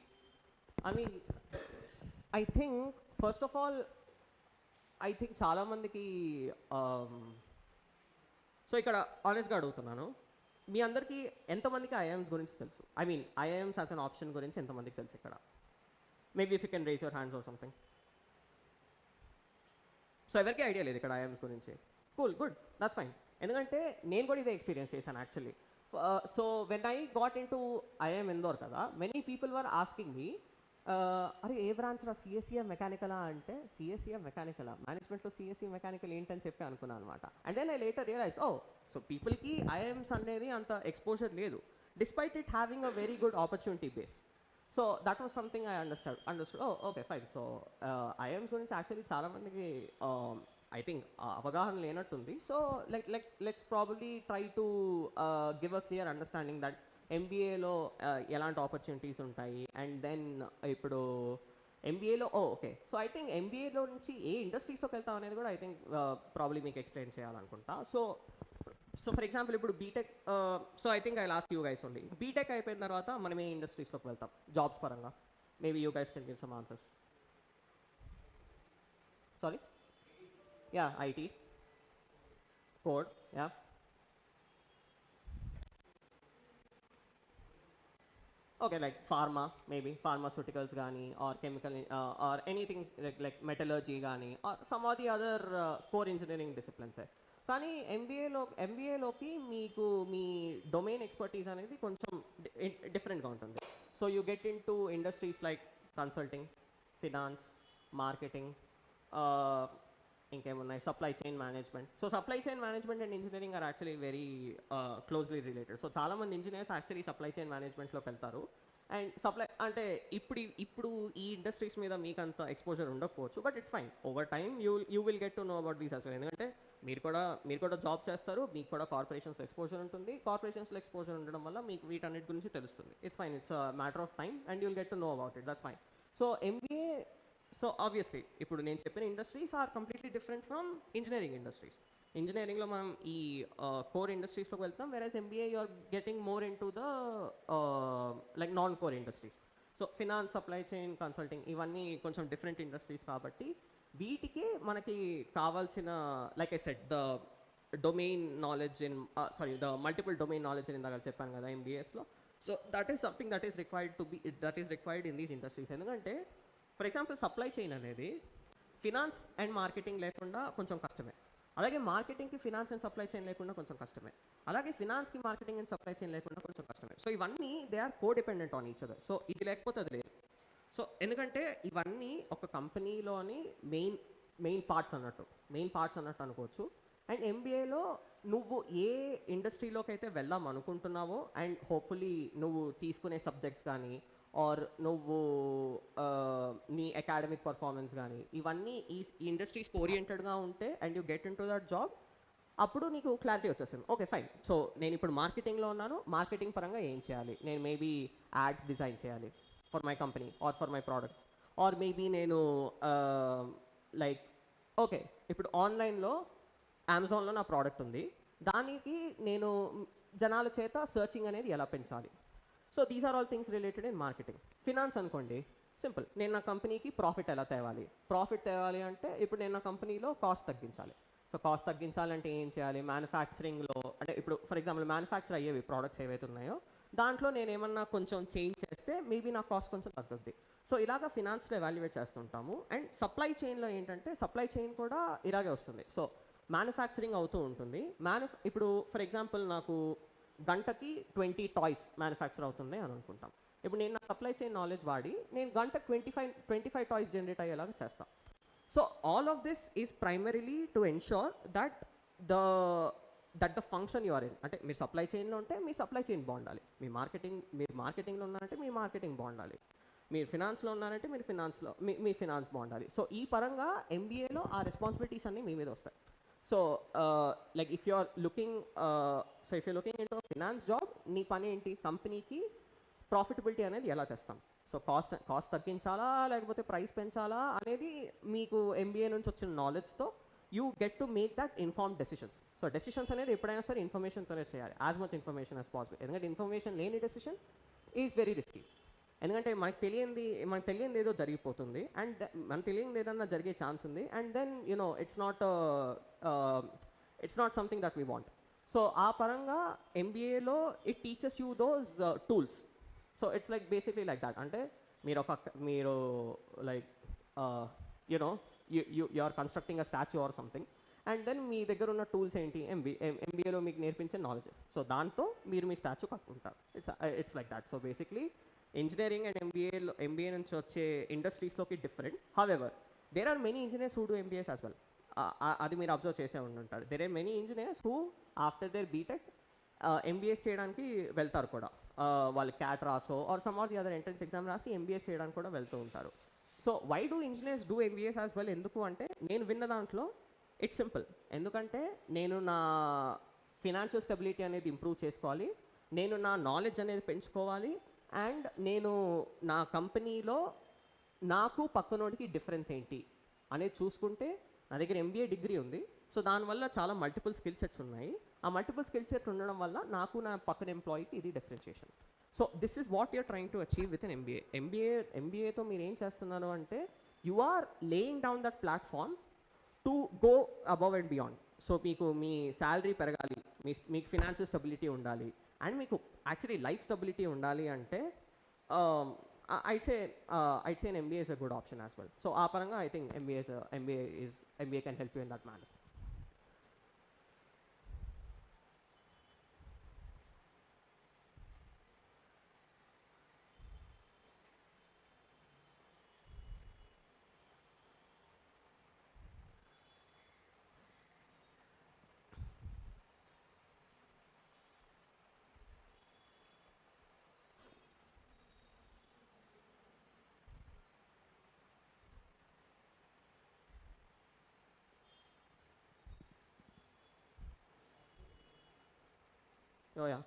S2: I think first of all I think చాలామందికి సో ఇక్కడ ఆనెస్ట్గా అడుగుతున్నాను, మీ అందరికీ ఎంతమందికి ఐఐఎమ్స్ గురించి తెలుసు? ఐఐఎమ్స్ యాజ్ అన్ ఆప్షన్ గురించి ఎంతమందికి తెలుసు ఇక్కడ? Maybe if you can raise your hands or something. So ఎవరికి ఐడియా లేదు ఇక్కడ ఐఐఎమ్స్ గురించి? Cool, good, that's fine. ఎందుకంటే నేను కూడా ఇదే ఎక్స్పీరియన్స్ చేశాను actually. So when I got into IIM Indore కదా, many people were asking me, అరే ఏ బ్రాంచ్ రా, సిఎస్ఈఎం మెకానికలా అంటే, సిఎస్ఈఎం మెకానికలా, మేనేజ్మెంట్లో సిఎస్ఈ మెకానికల్ ఏంటని చెప్పి అనుకున్నాను అనమాట. And then I later realise, so పీపుల్కి ఐఐఎమ్స్ అనేది అంత ఎక్స్పోజర్ లేదు, despite it having a very good opportunity base. So that was something I understood. Okay fine. So IIMs గురించి యాక్చువల్లీ చాలామందికి ఐ థింక్ అవగాహన లేనట్టుంది. So let's probably try to give a clear understanding that ఎంబీఏలో ఎలాంటి opportunities ఉంటాయి. And then ఇప్పుడు ఎంబీఏలో okay, so I think ఎంబీఏలో నుంచి ఏ ఇండస్ట్రీస్లోకి వెళ్తాం అనేది కూడా ఐ థింక్ ప్రాబ్లీ మీకు ఎక్స్ప్లెయిన్ చేయాలనుకుంటా. సో ఫర్ ఎగ్జాంపుల్ ఇప్పుడు B Tech, so I think I lost you guys only, B Tech అయిపోయిన తర్వాత మనం ఏ ఇండస్ట్రీస్లోకి వెళ్తాం జాబ్స్ పరంగా? Maybe you guys can give some answers. Sorry, yeah, IT, code, yeah. Okay, like pharma, maybe pharmaceuticals gani, or chemical, or anything like metallurgy gani, or some of the other core engineering disciplines. కానీ ఎంబీఏలోకి మీకు మీ domain expertise అనేది కొంచెం డిఫరెంట్గా ఉంటుంది. So you get into industries like consulting, finance, marketing, ఇంకేమున్నాయి, supply chain management. So supply chain management and engineering are actually very closely related. So చాలామంది engineers actually supply chain మేనేజ్మెంట్లోకి వెళ్తారు. And supply అంటే ఇప్పుడు ఈ industries మీద మీకు అంత ఎక్స్పోజర్ ఉండకపోవచ్చు, but it's fine. Over time you will get to know about these as well. ఎందుకంటే మీరు కూడా జాబ్ చేస్తారు, మీకు కూడా కార్పొరేషన్స్లో ఎక్స్పోజర్ ఉంటుంది. కార్పొరేషన్స్లో ఎక్స్పోజర్ ఉండడం వల్ల మీకు వీటన్నిటి గురించి తెలుస్తుంది. It's fine, it's a matter of time and you'll get to know about it, that's fine. So MBA, so obviously ఇప్పుడు నేను చెప్పిన industries are completely different from engineering industries. ఇంజనీరింగ్లో మనం ఈ కోర్ ఇండస్ట్రీస్లోకి వెళ్తాం, whereas MBA you are getting more into the like non core industries. So finance, supply chain, consulting ఇవన్నీ కొంచెం డిఫరెంట్ ఇండస్ట్రీస్ కాబట్టి వీటికి మనకి కావాల్సిన, like I said, the domain knowledge in the multiple domain knowledge అని ఇందాక చెప్పాను కదా ఎంబీఏస్లో. So that is something that is required in these industries. ఎందుకంటే ఫర్ ఎగ్జాంపుల్ సప్లై చైన్ అనేది ఫినాన్స్ అండ్ మార్కెటింగ్ లేకుండా కొంచెం కష్టమే, అలాగే మార్కెటింగ్కి ఫినాన్స్ అండ్ సప్లై చైన్ లేకుండా కొంచెం కష్టమే, అలాగే ఫినాన్స్కి మార్కెటింగ్ అండ్ సప్లై చైన్ లేకుండా కొంచెం కష్టమే. సో ఇవన్నీ they are codependent on each other. So ఇది లేకపోతే అది లేదు. సో ఎందుకంటే ఇవన్నీ ఒక కంపెనీలోని మెయిన్ పార్ట్స్ అన్నట్టు అనుకోవచ్చు. అండ్ ఎంబీఏలో నువ్వు ఏ ఇండస్ట్రీలోకి అయితే వెళ్దాం అనుకుంటున్నావో, అండ్ హోప్ఫుల్లీ నువ్వు తీసుకునే సబ్జెక్ట్స్ కానీ ఆర్ నువ్వు నీ అకాడమిక్ పర్ఫార్మెన్స్ కానీ ఇవన్నీ ఈ ఇండస్ట్రీస్కి ఓరియంటెడ్గా ఉంటే and you get in to that job, అప్పుడు నీకు క్లారిటీ వచ్చేస్తుంది. ఓకే ఫైన్, సో నేను ఇప్పుడు మార్కెటింగ్లో ఉన్నాను, మార్కెటింగ్ పరంగా ఏం చేయాలి? నేను మేబీ యాడ్స్ డిజైన్ చేయాలి for my company or for my product, or maybe నేను లైక్ ఓకే ఇప్పుడు ఆన్లైన్లో అమెజాన్లో నా ప్రోడక్ట్ ఉంది, దానికి నేను జనాల చేత సర్చింగ్ అనేది ఎలా పెంచాలి? So these are all things related in marketing. Finance అనుకోండి, సింపుల్, నేను నా కంపెనీకి ప్రాఫిట్ ఎలా తేవాలి? ప్రాఫిట్ తేవాలి అంటే ఇప్పుడు నేను నా కంపెనీలో కాస్ట్ తగ్గించాలి. సో కాస్ట్ తగ్గించాలంటే ఏం చేయాలి? మ్యానుఫ్యాక్చరింగ్లో, అంటే ఇప్పుడు ఫర్ ఎగ్జాంపుల్ మ్యానుఫ్యాక్చర్ అయ్యేవి ప్రోడక్ట్స్ ఏవైతే ఉన్నాయో దాంట్లో నేను ఏమన్నా కొంచెం చేంజ్ చేస్తే మేబీ నా కాస్ట్ కొంచెం తగ్గుద్ది. సో ఇలాగా ఫినాన్స్లో ఎవాల్యుయేట్ చేస్తుంటాము. అండ్ సప్లై చైన్లో ఏంటంటే సప్లై చైన్ కూడా ఇలాగే వస్తుంది. సో మ్యానుఫ్యాక్చరింగ్ అవుతూ ఉంటుంది. ఇప్పుడు ఫర్ ఎగ్జాంపుల్ నాకు గంటకి 20 టాయ్స్ మ్యానుఫ్యాక్చర్ అవుతుంది అని అనుకుంటాం. ఇప్పుడు నేను నా సప్లై చైన్ నాలెడ్జ్ వాడి నేను గంటకు 25 టాయ్స్ జనరేట్ అయ్యేలాగా చేస్తాను. So all of this is primarily to ensure that the function you are in, అంటే మీరు సప్లై చైన్లో ఉంటే మీ సప్లై చైన్ బాగుండాలి, మీరు మార్కెటింగ్లో ఉన్నారంటే మీ మార్కెటింగ్ బాగుండాలి, మీరు ఫినాన్స్లో ఉన్నారంటే మీరు మీ ఫినాన్స్ బాగుండాలి. సో ఈ పరంగా ఎంబీఏలో ఆ రెస్పాన్సిబిలిటీస్ అన్నీ మీ మీద వస్తాయి. So like if you are looking into finance job, నీ పని ఏంటి, కంపెనీకి ప్రాఫిటబిలిటీ అనేది ఎలా తెస్తాం, సో కాస్ట్ తగ్గించాలా లేకపోతే ప్రైస్ పెంచాలా అనేది మీకు ఎంబీఏ నుంచి వచ్చిన నాలెడ్జ్తో you get to make that informed decisions. So decisions అనేది ఎప్పుడైనా సరే ఇన్ఫర్మేషన్తోనే చేయాలి, as much information as possible. ఎందుకంటే ఇన్ఫర్మేషన్ లేని డెసిషన్ ఈజ్ వెరీ రిస్కీ. ఎందుకంటే మనకు తెలియంది ఏదో జరిగిపోతుంది, అండ్ మనకు తెలియంది ఏదన్నా జరిగే ఛాన్స్ ఉంది, and then you know it's not something that we want. So ఆ పరంగా ఎంబీఏలో it teaches you those tools. So it's like basically like that. అంటే మీరు like you know you are constructing a statue or something, and then మీ దగ్గర ఉన్న tools ఏంటి, ఎంబీఏలో మీకు నేర్పించే నాలెడ్జెస్, సో దాంతో మీరు మీ స్టాచ్యూ కట్టుకుంటారు. It's like that. So basically engineering and MBA నుంచి వచ్చే ఇండస్ట్రీస్లోకి different. However there are many engineers who do MBAs as well. అది మీరు అబ్జర్వ్ చేసే ఉంటారు. There are many engineers who after their BTech MBAs చేయడానికి వెళ్తారు కూడా. వాళ్ళు క్యాట్ రాసో or some or the other entrance exam రాసి ఎంబీఎస్ చేయడానికి కూడా వెళ్తూ ఉంటారు. So why do engineers do MBAs as well? ఎందుకు అంటే నేను విన్న దాంట్లో ఇట్స్ సింపుల్. ఎందుకంటే నేను నా ఫినాన్షియల్ స్టెబిలిటీ అనేది ఇంప్రూవ్ చేసుకోవాలి, నేను నా నాలెడ్జ్ అనేది పెంచుకోవాలి, అండ్ నేను నా కంపెనీలో నాకు పక్కనోడికి డిఫరెన్స్ ఏంటి అనేది చూసుకుంటే, నా దగ్గర ఎంబీఏ డిగ్రీ ఉంది, సో దానివల్ల చాలా మల్టిపుల్ స్కిల్ సెట్స్ ఉన్నాయి. ఆ మల్టిపుల్ స్కిల్ సెట్ ఉండడం వల్ల నాకు నా పక్కన ఎంప్లాయీకి ఇది differentiation. So this is what you're trying to achieve with an ఎంబీఏతో మీరు ఏం చేస్తున్నారు అంటే you are laying down that platform to go above and beyond. So మీకు మీ శాలరీ పెరగాలి, మీకు ఫినాన్షియల్ స్టెబిలిటీ ఉండాలి, అండ్ మీకు యాక్చువల్లీ లైఫ్ స్టెబిలిటీ ఉండాలి అంటే I'd say an MBA is a good option as well. So ఆ పరంగా I think MBA can help you in that manner. Oh yeah.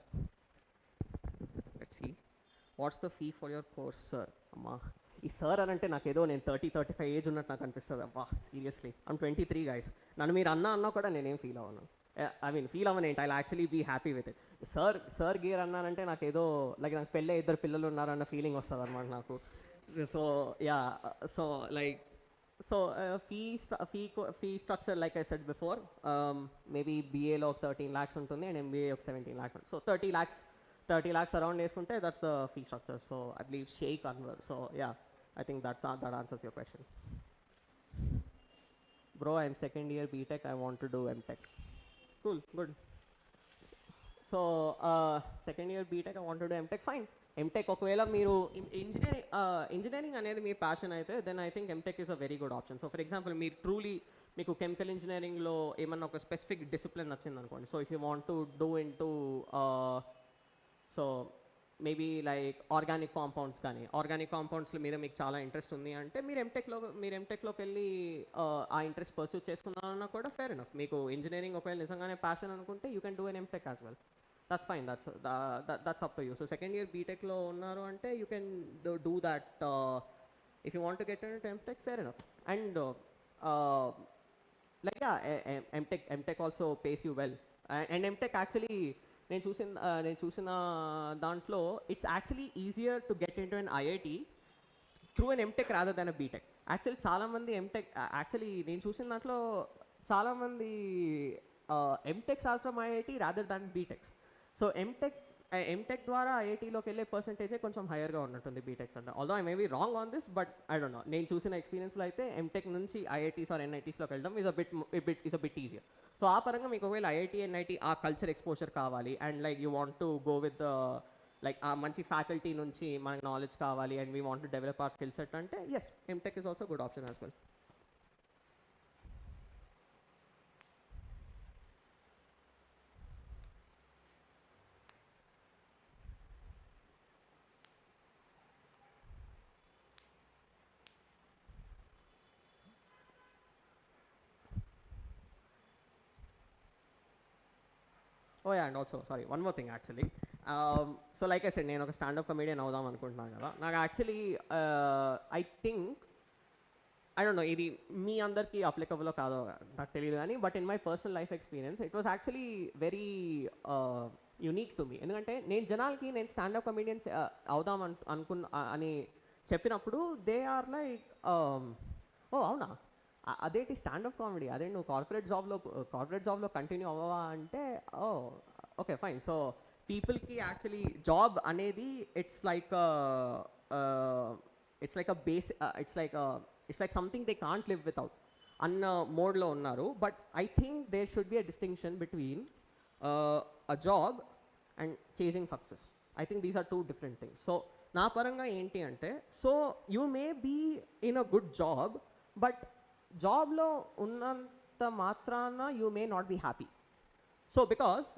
S2: Let's see. What's the fee for your course, sir? అమ్మా, ఈ sir అని అంటే నాకేదో నేను 35 age ఉన్నట్టు నాకు అనిపిస్తుంది. అబ్బా సీరియస్లీ ఐమ్ 23 గైస్. నన్ను మీరు అన్నా కూడా నేనేం ఫీల్ అవ్వను. ఫీల్ అవ్వను ఏంటి, I actually be happy with it. Sir గేర్ అన్నానంటే నాకు ఏదో లైక్ నాకు పెళ్ళే 2 పిల్లలు ఉన్నారన్న ఫీలింగ్ వస్తుంది అనమాట నాకు. So yeah, so like fee structure, like I said before, maybe BAలో 13 lakhs ఉంటుంది and MBA ఒక 17 lakhs. So 30 lakhs around వేసుకుంటే that's the fee structure. So I believe Sheikh Anwar. So yeah, I think that answers your question. Bro, I'm second year BTech, I want to do MTech. Cool, good. So second year BTech, I want to do MTech, fine. MTech ఒకవేళ మీరు engineering అనేది మీ passion అయితే then I think MTech is a very good option. So for example మీకు chemical ఇంజనీరింగ్లో ఏమన్నా ఒక specific discipline వచ్చింది అనుకోండి. So if you want to do in to so maybe like organic compounds మీద మీకు చాలా ఇంట్రెస్ట్ ఉంది అంటే మీరు ఎంటెక్లోకి వెళ్ళి ఆ ఇంట్రెస్ట్ పర్సూ చేసుకున్నారన్నా కూడా ఫేర్ ఎనఫ్. మీకు ఇంజనీరింగ్ ఒకవేళ నిజంగానే ప్యాషన్ అనుకుంటే you can do an MTech as well. That's fine. That's up to you. So second year BTech lo unnaru ante you can do that. If you want to get into MTech, fair enough. And like yeah, MTech also pays you well. And MTech actually నేను చూసిన దాంట్లో it's actually easier to get into an IIT through an MTech rather than a BTech. Actually చాలామంది MTech నేను చూసిన దాంట్లో చాలామంది MTechs are from IIT rather than BTechs. So MTech ద్వారా ఐఐటీలోకి వెళ్ళే పర్సంటేజే కొంచెం హైయర్గా ఉన్నట్టుంది బీటెక్ కన్నా. Although I may be wrong on this, but I don't know. నేను చూసిన ఎక్స్పీరియన్స్లో అయితే ఎంటెక్ నుంచి ఐఐటీస్ ఆర్ ఎన్ఐటీస్లోకి వెళ్ళడం is a bit easier. So ఆ పరంగా మీకు ఒకవేళ ఐఐటి ఎన్ఐటి ఆ కల్చర్ ఎక్స్పోజర్ కావాలి and like you want to go with like ఆ మంచి ఫ్యాకల్టీ నుంచి మనకు నాలెడ్జ్ కావాలి and we want to develop our skill set అంటే ఎస్ MTech is also good option as well. Oh yeah, and also, sorry, one more thing actually. So like I said, నేను ఒక stand up comedian అవుదాం అనుకుంటున్నాను కదా. నాకు actually I think I don't know ఇది మీ అందరికీ అప్లికబుల్లో కాదో నాకు తెలియదు కానీ but in my personal life experience it was actually very unique to me. ఎందుకంటే నేను జనాలకి నేను స్టాండప్ కమెడియన్ అవుదాం అని చెప్పినప్పుడు దే ఆర్ లైక్ ఓ అవునా అదేంటి స్టాండప్ కామెడీ అదే నువ్వు కార్పొరేట్ జాబ్లో కంటిన్యూ అవ్వవా అంటే ఓ ఓకే ఫైన్. సో పీపుల్కి యాక్చువల్లీ జాబ్ అనేది it's like something they can't live without అన్న మోడ్లో ఉన్నారు. But I think there should be a distinction between a job and chasing success. I think these are two different things. So నా పరంగా ఏంటి అంటే so you may be in a good job but జాబ్లో ఉన్నంత మాత్రాన you may not be happy. So because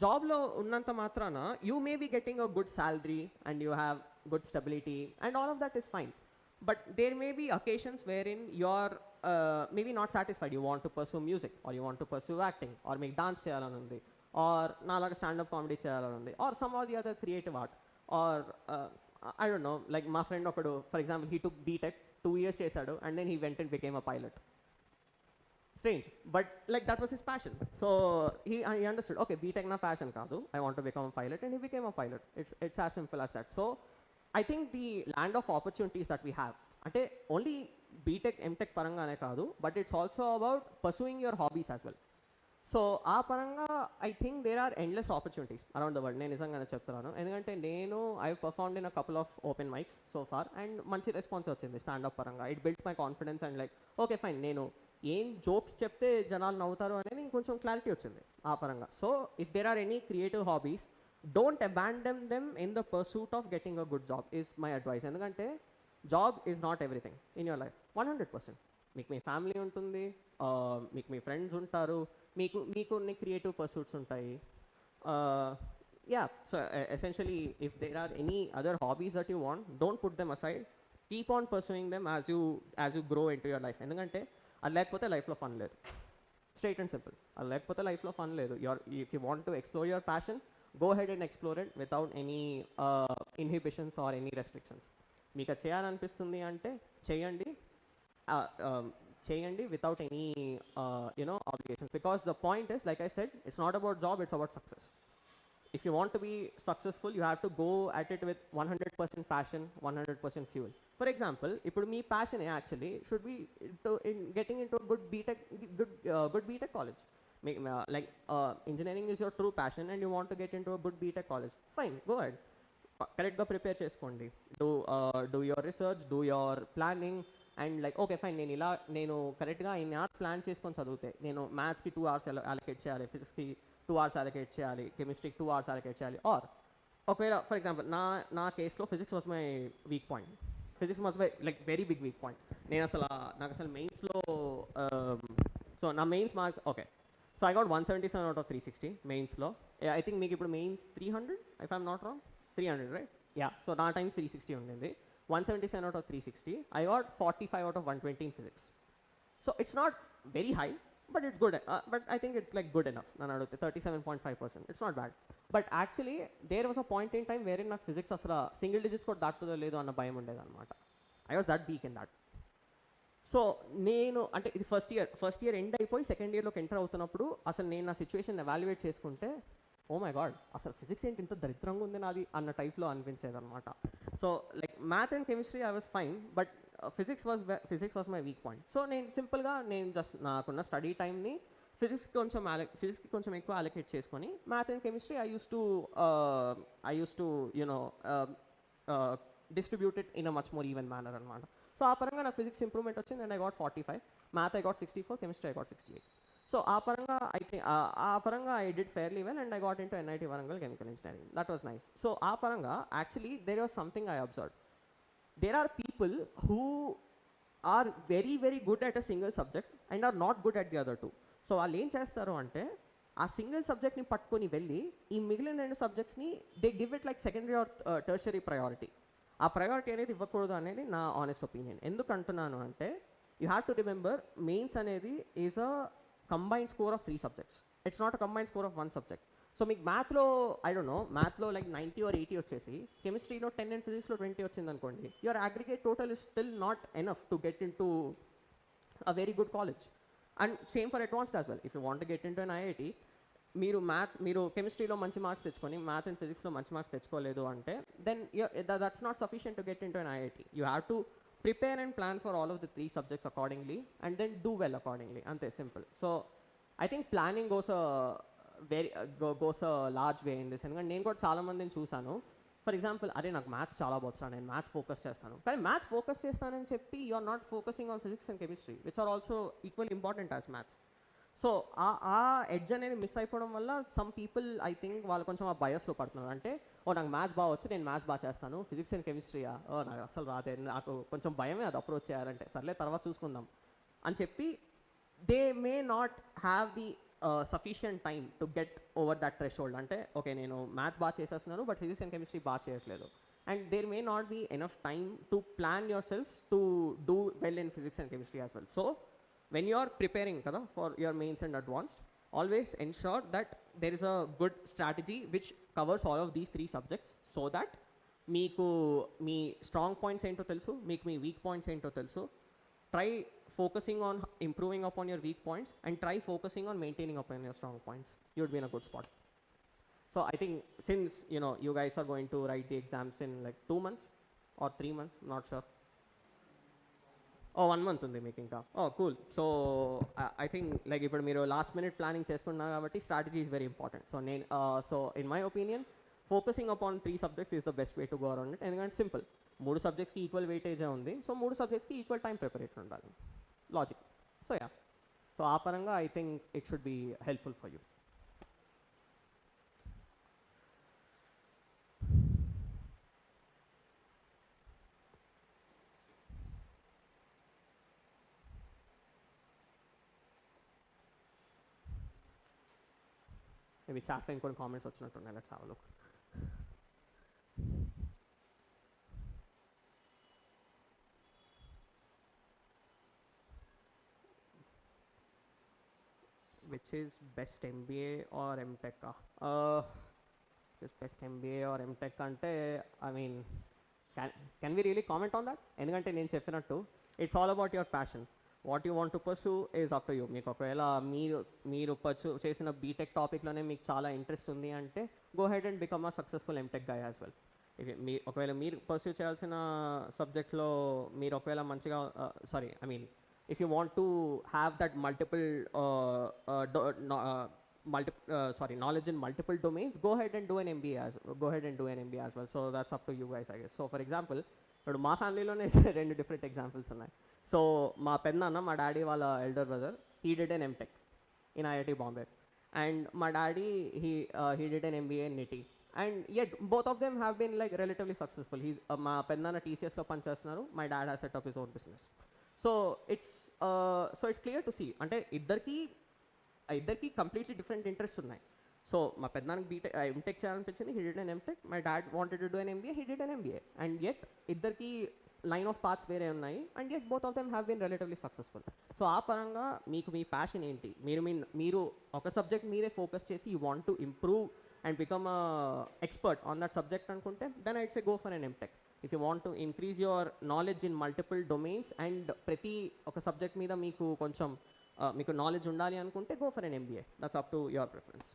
S2: జాబ్లో ఉన్నంత మాత్రాన you may be getting a good salary and you have good stability and all of that is fine. But there may be occasions wherein you're maybe not satisfied. You want to pursue music or you want to pursue acting or make dance cheyalanundi or nalaga stand up comedy cheyalanundi or some or the other creative art or I don't know, like my friend okadu for example he took BTech 2 years chesadu and then he went and became a pilot. Strange, but like that was his passion. So he understood, okay, BTech na passion kaadu, I want to become a pilot, and he became a pilot. It's as simple as that. So I think the land of opportunities that we have, ante only BTech, MTech parangane kaadu, but it's also about pursuing your hobbies as well. So aa paranga I think there are endless opportunities around the world. Nenu nijangane cheptunanu endukante nenu I have performed in a couple of open mics so far and manchi response vachindi stand up paranga. It built my confidence and like okay fine nenu ఏం jokes చెప్తే జనాలు నవ్వుతారు అనేది ఇంకొంచెం clarity వచ్చింది ఆ పరంగా. So if there are any creative hobbies don't abandon them in the pursuit of getting a good job is my advice. ఎందుకంటే job is not everything in your life 100%. మీకు మీ ఫ్యామిలీ ఉంటుంది, మీకు మీ ఫ్రెండ్స్ ఉంటారు, మీకు creative pursuits ఉంటాయి. Yeah so essentially if there are any other hobbies that you want don't put them aside, keep on pursuing them as you grow into your life. ఎందుకంటే అది లేకపోతే లైఫ్లో fun లేదు. Straight and simple, అది లేకపోతే లైఫ్లో fun లేదు. If you want to explore your passion, go ahead and explore it without any inhibitions or any restrictions. మీకు అది చేయాలనిపిస్తుంది అంటే చేయండి without any obligations, because the point is like I said, it's not about job, it's about success. If you want to be successful, you have to go at it with 100% passion, 100% fuel. For example, ఇప్పుడు మీ passion actually should be in getting into a good BTech college. Like engineering is your true passion and you want to get into a good BTech college, fine, go ahead, correctగా prepare చేసుకోండి, do your research, do your planning and like okay fine నేను కరెక్ట్గా ఇన్ని hours plan చేసుకొని చదివితే నేను మ్యాథ్స్కి 2 hours allocate చేయాలి, ఫిజిక్స్కి 2 hours allocate చేయాలి, కెమిస్ట్రీకి 2 hours అలొకేట్ చేయాలి. ఆర్ ఒకవేళ ఫర్ ఎగ్జాంపుల్ నా కేసులో physics was my weak point. Physics was my like very big weak point. నాకు అసలు మెయిన్స్లో సో నా mains marks okay. So I got 177 out of 360 మెయిన్స్లో. I think మీకు ఇప్పుడు mains 300 if I'm not wrong, 300 right? Yeah, so నా time 360 ఉండింది. 177 out of 360. I got 45 out of 120 in physics. So it's not very high, but it's good. But I think it's like good enough. నన్ను అడిగితే 37.5%. It's not bad. But actually there was a point in time wherein నాకు physics అసలు single digits కూడా దాటుతుందో లేదో అన్న భయం ఉండేది అనమాట. I was that weak in that. So నేను అంటే ఇది ఫస్ట్ ఇయర్ ఎండ్ అయిపోయి సెకండ్ ఇయర్లోకి ఎంటర్ అవుతున్నప్పుడు అసలు నేను నా సిచ్యువేషన్ ఎవాల్యుయేట్ చేసుకుంటే ఓ మై గాడ్ అసలు ఫిజిక్స్ ఏంటి ఇంత దరిద్రంగా ఉంది నాది అన్న టైప్లో అనిపించేది అనమాట. So like math and chemistry I was fine, but physics was my weak point. So నేను సింపుల్గా జస్ట్ నాకున్న స్టడీ టైంని ఫిజిక్స్కి కొంచెం ఎక్కువ అలొకేట్ చేసుకొని math and chemistry I used to distribute it in a much more even manner అనమాట. So ఆ పరంగా నాకు ఫిజిక్స్ ఇంప్రూవ్మెంట్ వచ్చింది and I got 45, math I got 64, chemistry I got 68. So ఆ పరంగా I did fairly well and I got into NIT Warangal Chemical Engineering. That was nice. So ఆ పరంగా actually there was something I observed. There are people who are very very good at a single subject and are not good at the other two. So వాళ్ళు ఏం చేస్తారు అంటే ఆ single సబ్జెక్ట్ని పట్టుకొని వెళ్ళి ఈ మిగిలిన రెండు సబ్జెక్ట్స్ని they give it like secondary or tertiary priority. ఆ ప్రయారిటీ అనేది ఇవ్వకూడదు అనేది నా ఆనెస్ట్ ఒపీనియన్. ఎందుకు అంటున్నాను అంటే you have to remember mains అనేది is a combined score of 3 subjects. It's not a combined score of 1 subject. So మీకు మ్యాథ్లో ఐ డోంట్ నో మ్యాథ్లో లైక్ 90 or 80 వచ్చేసి కెమిస్ట్రీలో 10 అండ్ ఫిజిక్స్లో 20 వచ్చింది అనుకోండి, your aggregate total is still not enough to get into a very good college. And same for advanced as well. If you want get into an IIT, మీరు కెమిస్ట్రీలో మంచి marks తెచ్చుకొని math and ఫిజిక్స్లో మంచి marks తెచ్చుకోలేదు అంటే then that's not sufficient to get into an IIT. You have to prepare and plan for all of the 3 subjects accordingly and then do well accordingly. అంతే, simple. So I think planning goes a large way in this. ఎందుకంటే నేను కూడా చాలామందిని చూశాను. For example, అరే నాకు maths చాలా బాగుంది, నేను మ్యాథ్స్ ఫోకస్ చేస్తాను, కానీ మ్యాథ్స్ ఫోకస్ చేస్తానని చెప్పి you are not focusing on physics and chemistry which are also equal important as maths. So ఆ ఎడ్జ్ అనేది మిస్ అయిపోవడం వల్ల సమ్ పీపుల్ ఐ థింక్ వాళ్ళు కొంచెం ఆ బయస్లో పడుతున్నారు. అంటే నాకు మ్యాథ్స్ బాగా వచ్చు, నేను మ్యాథ్స్ బాగా చేస్తాను, ఫిజిక్స్ అండ్ కెమిస్ట్రీయా నాకు అసలు రాదే, నాకు కొంచెం భయమే అది అప్రోచ్ చేయాలంటే, సర్లే తర్వాత చూసుకుందాం అని చెప్పి they may not have the sufficient time to get over that threshold. అంటే ఓకే, నేను మ్యాథ్స్ బాగా చేసేస్తున్నాను బట్ ఫిజిక్స్ అండ్ కెమిస్ట్రీ బాగా చేయట్లేదు. And there may not be enough time to plan yourselves to do well in physics and chemistry as well. So when you are preparing kada for your mains and advanced, always ensure that there is a good strategy which covers all of these 3 subjects so that meeku mee strong points ento telusu, meeku mee weak points ento telusu. Try focusing on improving upon your weak points and try focusing on maintaining upon your strong points. You would be in a good spot. So I think since you guys are going to write the exams in like 2 months or 3 months, not sure. 1 month ఉంది మీకు ఇంకా. Cool. So I think like ఇప్పుడు మీరు last minute planning చేసుకున్నారు కాబట్టి strategy is very important. So in my opinion focusing upon 3 subjects is the best way to go around it. ఎందుకంటే simple, 3 సబ్జెక్ట్స్కి equal వెయిటేజే ఉంది. సో 3 సబ్జెక్ట్స్కి ఈక్వల్ టైం ప్రిపరేషన్ ఉండాలి, లాజిక్. సో ఆ పరంగా I think it should be helpful for you. Maybe చాట్లో ఇంకొన్ని కామెంట్స్ వచ్చినట్టున్నాయి. Let's have a look. Which is best MBA or MTech? Just best MBA or MTech ante, I mean, can we really comment on that? ఎందుకంటే నేను చెప్పినట్టు it's all about your passion. What you want to pursue is up to you. మీకు ఒకవేళ మీరు pursue చేసిన BTech టాపిక్లోనే మీకు చాలా interest ఉంది అంటే go ahead and become a successful MTech guy as well. ఒకవేళ మీరు పర్సూ చేయాల్సిన సబ్జెక్ట్లో మీరు ఒకవేళ మంచిగా if you want to have that knowledge in multiple domains, go ahead and do an MBA as well. So that's up to you guys, I guess. So for example, ఇప్పుడు మా ఫ్యామిలీలోనే 2 different examples ఉన్నాయి. So మా పెద్దనాన్న, మా daddy వాళ్ళ elder brother, he did an MTech in IIT Bombay, and my daddy he did an MBA in NITI, and yet both of them have been like relatively successful. మా పెద్దనాన్న TCSలో పనిచేస్తున్నారు, my dad has set up his own business. So it's clear to see, అంటే ఇద్దరికి completely different interest ఉన్నాయి. So మా పెద్దనానికి MTech చేయాలనిపించింది, he did an MTech. My dad wanted to do an MBA, he did an MBA. And yet ఇద్దరికి line of paths వేరే ఉన్నాయి, and yet both of them have been relatively successful. So ఆ పరంగా మీకు మీ passion ఏంటి, మీరు ఒక subject మీరే ఫోకస్ చేసి you want to improve and become expert on that subject అనుకుంటే then it's a go for an MTech. If you want to increase your knowledge in multiple domains and ప్రతి ఒక subject మీద మీకు కొంచెం మీకు knowledge ఉండాలి అనుకుంటే go for an MBA. That's up to your preference.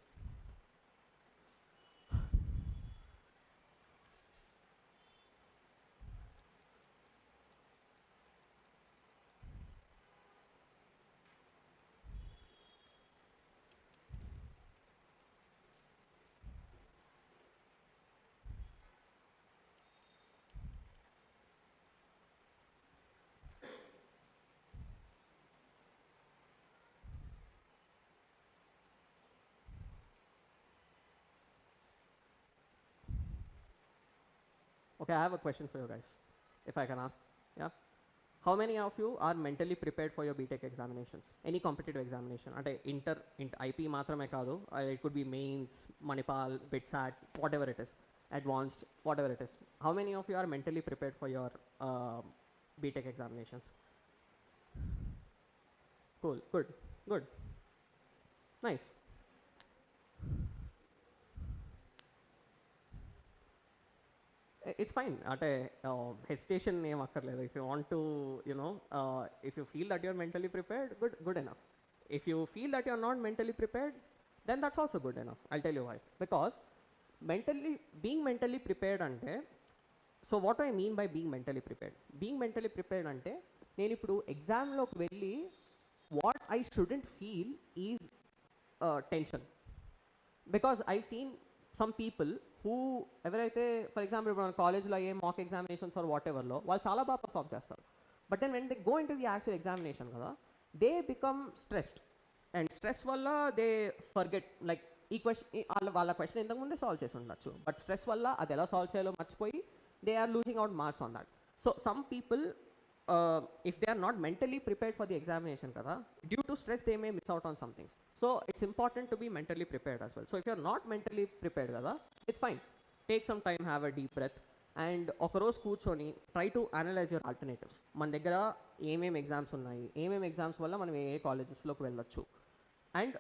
S2: Okay, I have a question for you guys, if I can ask. Yeah. How many of you are mentally prepared for your BTech examinations? Any competitive examination? Ante IP matrame kaadu. It could be mains, Manipal, BitSat, whatever it is, advanced, whatever it is. How many of you are mentally prepared for your BTech examinations? Cool, good, nice. It's fine. At a hesitation name akkarledu. If you want to, if you feel that you're mentally prepared, good enough. If you feel that you're not mentally prepared, then that's also good enough. I'll tell you why. Because being mentally prepared ante, so what do I mean by being mentally prepared? Being mentally prepared ante, నేను ఇప్పుడు ఎగ్జామ్లోకి వెళ్ళి what I shouldn't feel is tension. Because I've seen some people who ఎవరైతే for example ఇప్పుడు మన కాలేజ్లో అయ్యే mock examinations or వాట్ ఎవర్లో వాళ్ళు చాలా బాగా పర్ఫామ్ చేస్తారు. But then when they go in to the actual examination కదా, they become stressed. And stress వల్ల దే ఫర్గెట్ లైక్ ఈ క్వశ్చన్ వాళ్ళ క్వశ్చన్ ఇంతకుముందే సాల్వ్ చేసి ఉండొచ్చు, బట్ స్ట్రెస్ వల్ల అది ఎలా సాల్వ్ చేయాలో మర్చిపోయి they are losing out marks on that. So some people if they are not mentally prepared for the examination kada, due to stress they may miss out on some things. So it's important to be mentally prepared as well. So if you are not mentally prepared kada, it's fine. Take some time, have a deep breath, and ఒక రోజు కూర్చొని try to analyze your alternatives. మన దగ్గర ఏమేమి exams ఉన్నాయి, ఏమేమి exams వల్ల మనం ఏ కాలేజెస్లోకి వెళ్ళొచ్చు, అండ్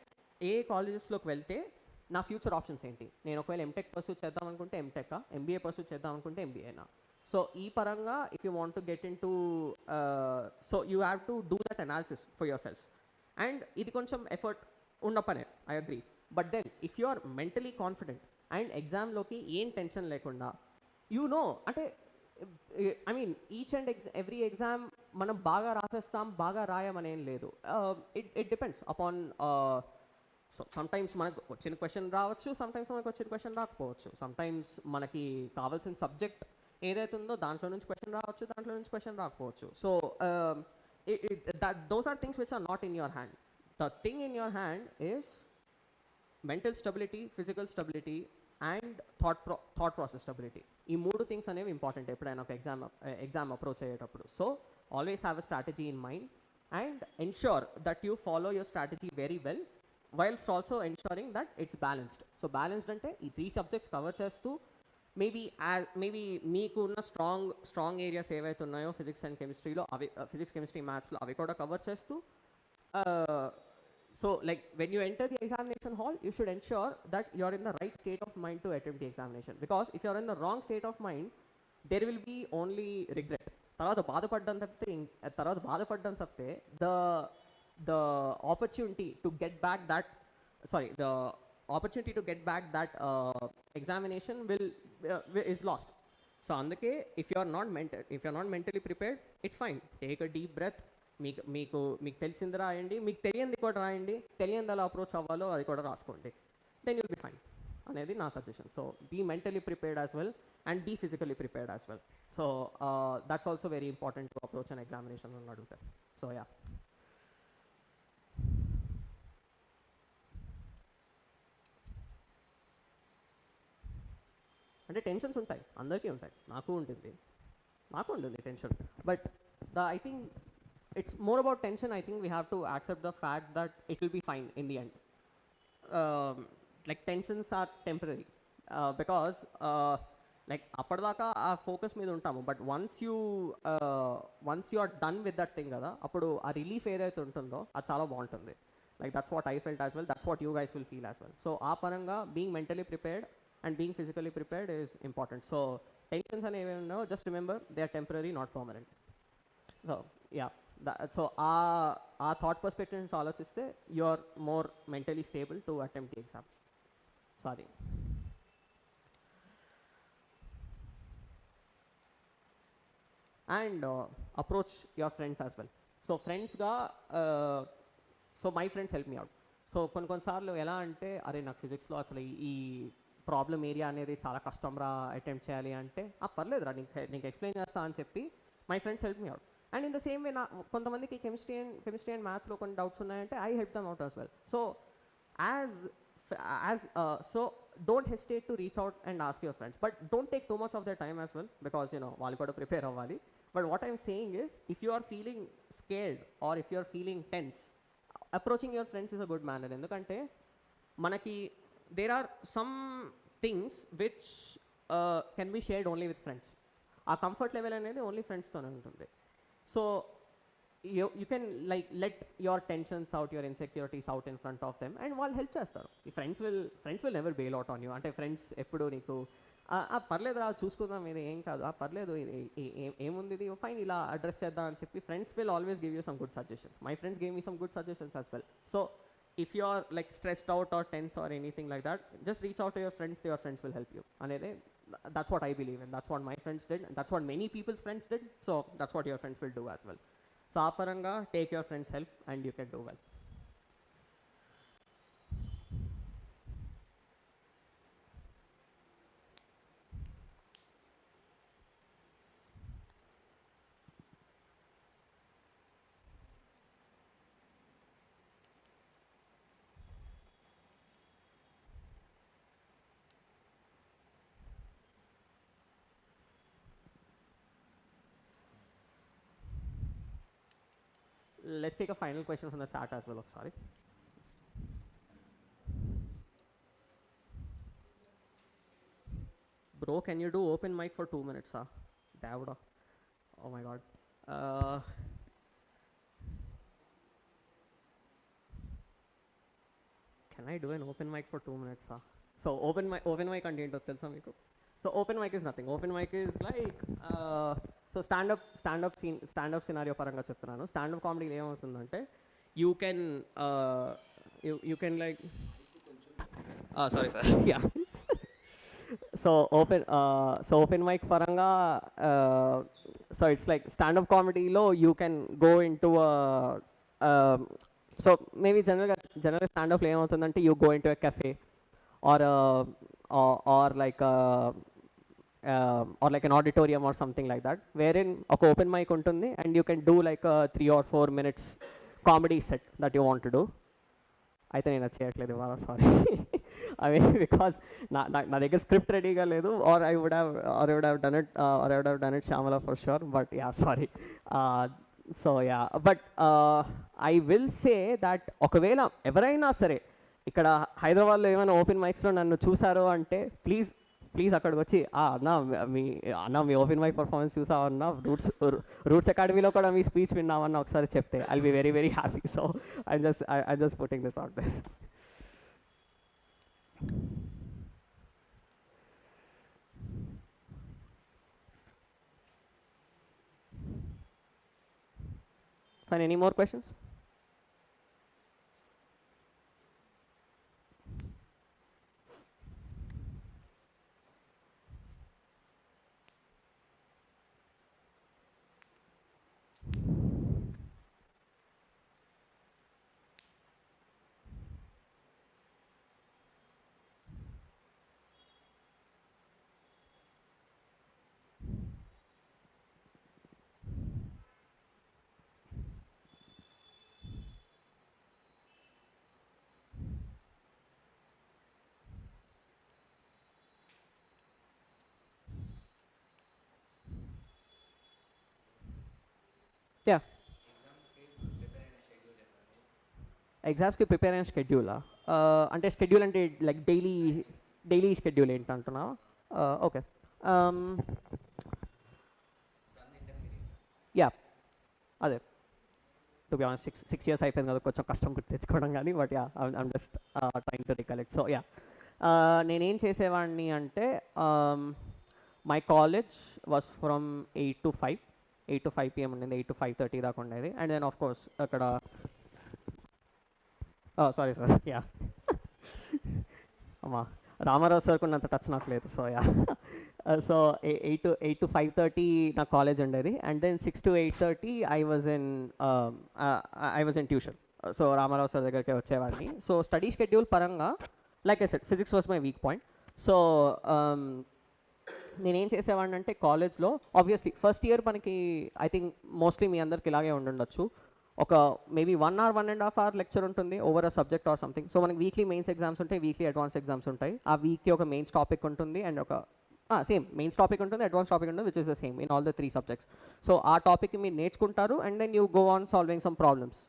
S2: ఏ కాలేజెస్లోకి వెళ్తే నా ఫ్యూచర్ ఆప్షన్స్ ఏంటి. నేను ఒకవేళ ఎంటెక్ పర్సూ చేద్దాం అనుకుంటే ఎంటెక్, ఎంబీఏ పర్సూ చేద్దాం అనుకుంటే ఎంబీఏనా. సో ఈ పరంగా if you want to get in to so you have to do that analysis for yourselves. And ఇది కొంచెం ఎఫర్ట్ ఉన్న పనే, I agree. But then if you are mentally confident and ఎగ్జామ్లోకి ఏం టెన్షన్ లేకుండా అంటే I mean each and every exam మనం బాగా రాసేస్తాం, బాగా రాయమనేం లేదు. It depends upon so sometimes మనకు వచ్చిన క్వశ్చన్ రావచ్చు, సమ్టైమ్స్ మనకు వచ్చిన క్వశ్చన్ రాకపోవచ్చు. సమ్టైమ్స్ మనకి కావాల్సిన సబ్జెక్ట్ ఏదైతే ఉందో దాంట్లో నుంచి క్వశ్చన్ రావచ్చు, దాంట్లో నుంచి క్వశ్చన్ రాకపోవచ్చు. So those are things which are not in your hand. The thing in your hand is mental stability, physical stability and thought process stability. ఈ మూడు థింగ్స్ అనేవి ఇంపార్టెంట్ ఎప్పుడైనా ఒక ఎగ్జామ్ అప్రోచ్ అయ్యేటప్పుడు. So always have a strategy in mind and ensure that you follow your strategy very well, whilst also ensuring that it's balanced. So balanced అంటే ఈ 3 subjects cover చేస్తూ maybe మీకు ఉన్న strong areas ఏవైతే ఉన్నాయో physics and కెమిస్ట్రీలో అవి, physics chemistry మ్యాథ్స్లో అవి కూడా కవర్ చేస్తూ, so like when you enter the examination hall you should ensure that you are in the right state of mind to attempt the examination. Because if you are in the wrong state of mind there will be only regret. తర్వాత బాధపడడం తప్పితే the opportunity to get back that examination is lost. So అందుకే if you are not mentally prepared, it's fine. Take a deep breath. మీకు తెలిసింది రాయండి, మీకు తెలియంది కూడా రాయండి, తెలియంది ఎలా అప్రోచ్ అవ్వాలో అది కూడా రాసుకోండి, then you'll be fine అనేది నా suggestion. So be mentally prepared as well and be physically prepared as well. So that's also very important to approach an examination అని అడుగుతారు. So yeah. అంటే టెన్షన్స్ ఉంటాయి, అందరికీ ఉంటాయి, నాకు ఉంటుంది tension. But I think it's more about tension. I think we have to accept the fact that it will be fine in the end. Like tensions are temporary because like అప్పటిదాకా ఆ focus మీద ఉంటాము, but once you are done with that thing కదా, అప్పుడు ఆ relief ఏదైతే ఉంటుందో అది చాలా బాగుంటుంది. Like that's what I felt as well, that's what you guys will feel as well. So ఆ పరంగా being mentally prepared and being physically prepared is important. So tensions and even know, just remember they are temporary, not permanent. So yeah, so our thought perspective is alochiste you are more mentally stable to attempt the exam. Sorry. And approach your friends as well. So friends ga so my friends help me out. So కొన్నిసార్లు ఎలా అంటే అరే నాకు ఫిజిక్స్లో అసలు ఈ problem area అనేది చాలా కష్టం రా అటెంప్ట్ చేయాలి అంటే పర్లేదు రా నీకు ఎక్స్ప్లెయిన్ చేస్తా అని చెప్పి my friends help me out. And in the same way కొంతమందికి కెమిస్ట్రీ అండ్ మ్యాథ్స్లో కొన్ని డౌట్స్ ఉన్నాయంటే I help them out as well. So as so don't hesitate to reach out and ask your friends, but don't take too much of their time as well, because వాళ్ళు కూడా prepare అవ్వాలి. But what I'm saying is, if you are feeling scared or if you are feeling tense, approaching your friends is a good manner. ఎందుకంటే మనకి there are some things which can be shared only with friends. ఆ comfort level అనేది only ఫ్రెండ్స్తోనే ఉంటుంది. So you can like let your tensions out, your insecurities out in front of them, and వాళ్ళు help చేస్తారు. ఈ friends will never bail out on you. అంటే friends ఎప్పుడు నీకు పర్లేదు రా చూసుకుందాం, ఇది ఏం కాదు, పర్లేదు ఏముంది, ఇది ఫైన్, ఇలా అడ్రస్ చేద్దాం అని చెప్పి friends will always give you some good suggestions. My friends gave me some good suggestions as well. So if you are like stressed out or tense or anything like that, just reach out to your friends will help you. Anede, that's what I believe in, that's what my friends did, and that's what many people's friends did. So that's what your friends will do as well. So aparanga, take your friends help and you can do well. Let's take a final question from the chat as well. Sorry. Bro, can you do open mic for 2 minutes? Davda. Oh my god. Can I do an open mic for 2 minutes? So open mic and ఏంటో తెలుసా మీకు? So open mic is nothing. Open mic is like so standup scenario పరంగా చెప్తున్నాను. Standup కామెడీలో ఏమవుతుందంటే you can like sorry sir yeah so open mic పరంగా so it's like standup కామెడీలో you can go in to so maybe జనరల్గా స్టాండప్లో ఏమవుతుందంటే you go in to a cafe or like or like an auditorium or something like that, wherein a open mic untundi and you can do like a 3 or 4 minutes comedy set that you want to do. అయితే నేను చేయట్లేదు ఇవాళ, sorry. I mean, because నా దగ్గర script రెడీగా లేదు, or I would have done it Shyamala for sure, but yeah, sorry. So yeah, but I will say that ఒకవేళ ఎవరైనా సరే ఇక్కడ హైదరాబాద్లో ఏమైనా ఓపెన్ మైక్స్లో నన్ను చూసారో అంటే ప్లీజ్ అక్కడికి వచ్చి అన్న మీ ఓపెన్ మైక్ పర్ఫార్మెన్స్ చూసావన్నా, రూట్స్ అకాడమీలో కూడా మీ స్పీచ్ విన్నామన్నా ఒకసారి చెప్తే I will be very very happy. So I just putting this out there. Fine, any more questions? Yeah. ఎగ్జామ్స్కి ప్రిపేర్ అయిన షెడ్యూలా? అంటే షెడ్యూల్ అంటే లైక్ డైలీ షెడ్యూల్ ఏంటంటున్నా? ఓకే, యా అదే టు బి ఆనెస్ట్ 6 years అయిపోయింది కదా, కొంచెం కష్టం గుర్తు తెచ్చుకోవడం కానీ, but yeah I'm just trying to recollect. So yeah నేనేం చేసేవాడిని అంటే my college was from 8 to 5 PM ఉండింది, 8 to 5:30 దాకా ఉండేది. అండ్ దెన్ ఆఫ్ కోర్స్ అక్కడ సారీ సార్ యా అమ్మా రామారావు సార్ ఉన్నంత టచ్ నాకు లేదు. సో యా సో 8 to 5:30 నా కాలేజ్ ఉండేది. And then 6 to 8:30 I was in tuition. So Ramarao sir దగ్గరికి వచ్చేవాడిని. సో స్టడీ షెడ్యూల్ పరంగా like I said physics was my weak point. So నేనేం చేసేవాడిని అంటే కాలేజ్లో ఆబ్వియస్లీ ఫస్ట్ ఇయర్ మనకి ఐ థింక్ మోస్ట్లీ మీ అందరికి ఇలాగే ఉండుండొచ్చు, ఒక మేబీ 1 hour 1.5 hour లెక్చర్ ఉంటుంది over a subject or something. So మనకి వీక్లీ మెయిన్స్ ఎగ్జామ్స్ ఉంటాయి, వీక్లీ అడ్వాన్స్ ఎగ్జామ్స్ ఉంటాయి. ఆ వీక్కి ఒక మెయిన్స్ టాపిక్ ఉంటుంది అండ్ ఒక సేమ్ మెయిన్స్ టాపిక్ ఉంటుంది, అడ్వాన్స్ టాపిక్ ఉంటుంది, which is the same in all the 3 subjects. So ఆ టాపిక్ మీరు నేర్చుకుంటారు and then you go on solving some problems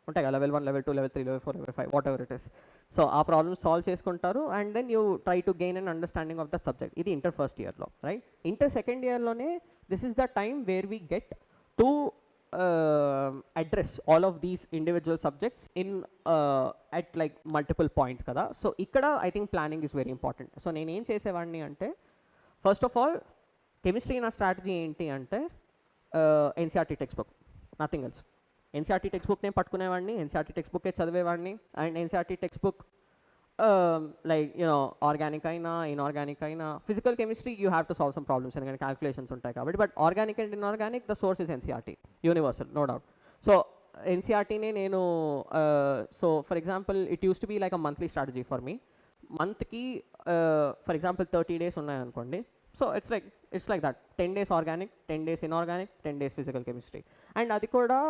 S2: ఉంటాయి కదా, level 1, level 2, level 3, level 4, level 5, whatever it is. So ఆ problems solve చేసుకుంటారు and then you try to gain an understanding of that subject. ఇది inter first ఇయర్లో, right? Inter second ఇయర్లోనే this is the time where we get to address all of these individual subjects in at like multiple points kada. So ikkada I think planning is very important. So nenu em chesevadni ante first of all chemistry na strategy enti ante NCERT textbook, nothing else. NCERT textbook ne pattukunevadni, NCERT textbook e chadivevadni and NCERT textbook like you know organic aina inorganic aina physical chemistry you have to solve some problems and calculations untai kabatti, but organic and inorganic the source is NCERT, universal, no doubt. So NCERT ne nenu so for example it used to be like a monthly strategy for me. Month ki for example 30 days unnai anukondi, so it's like that, 10 days organic, 10 days inorganic, 10 days physical chemistry. And adi kuda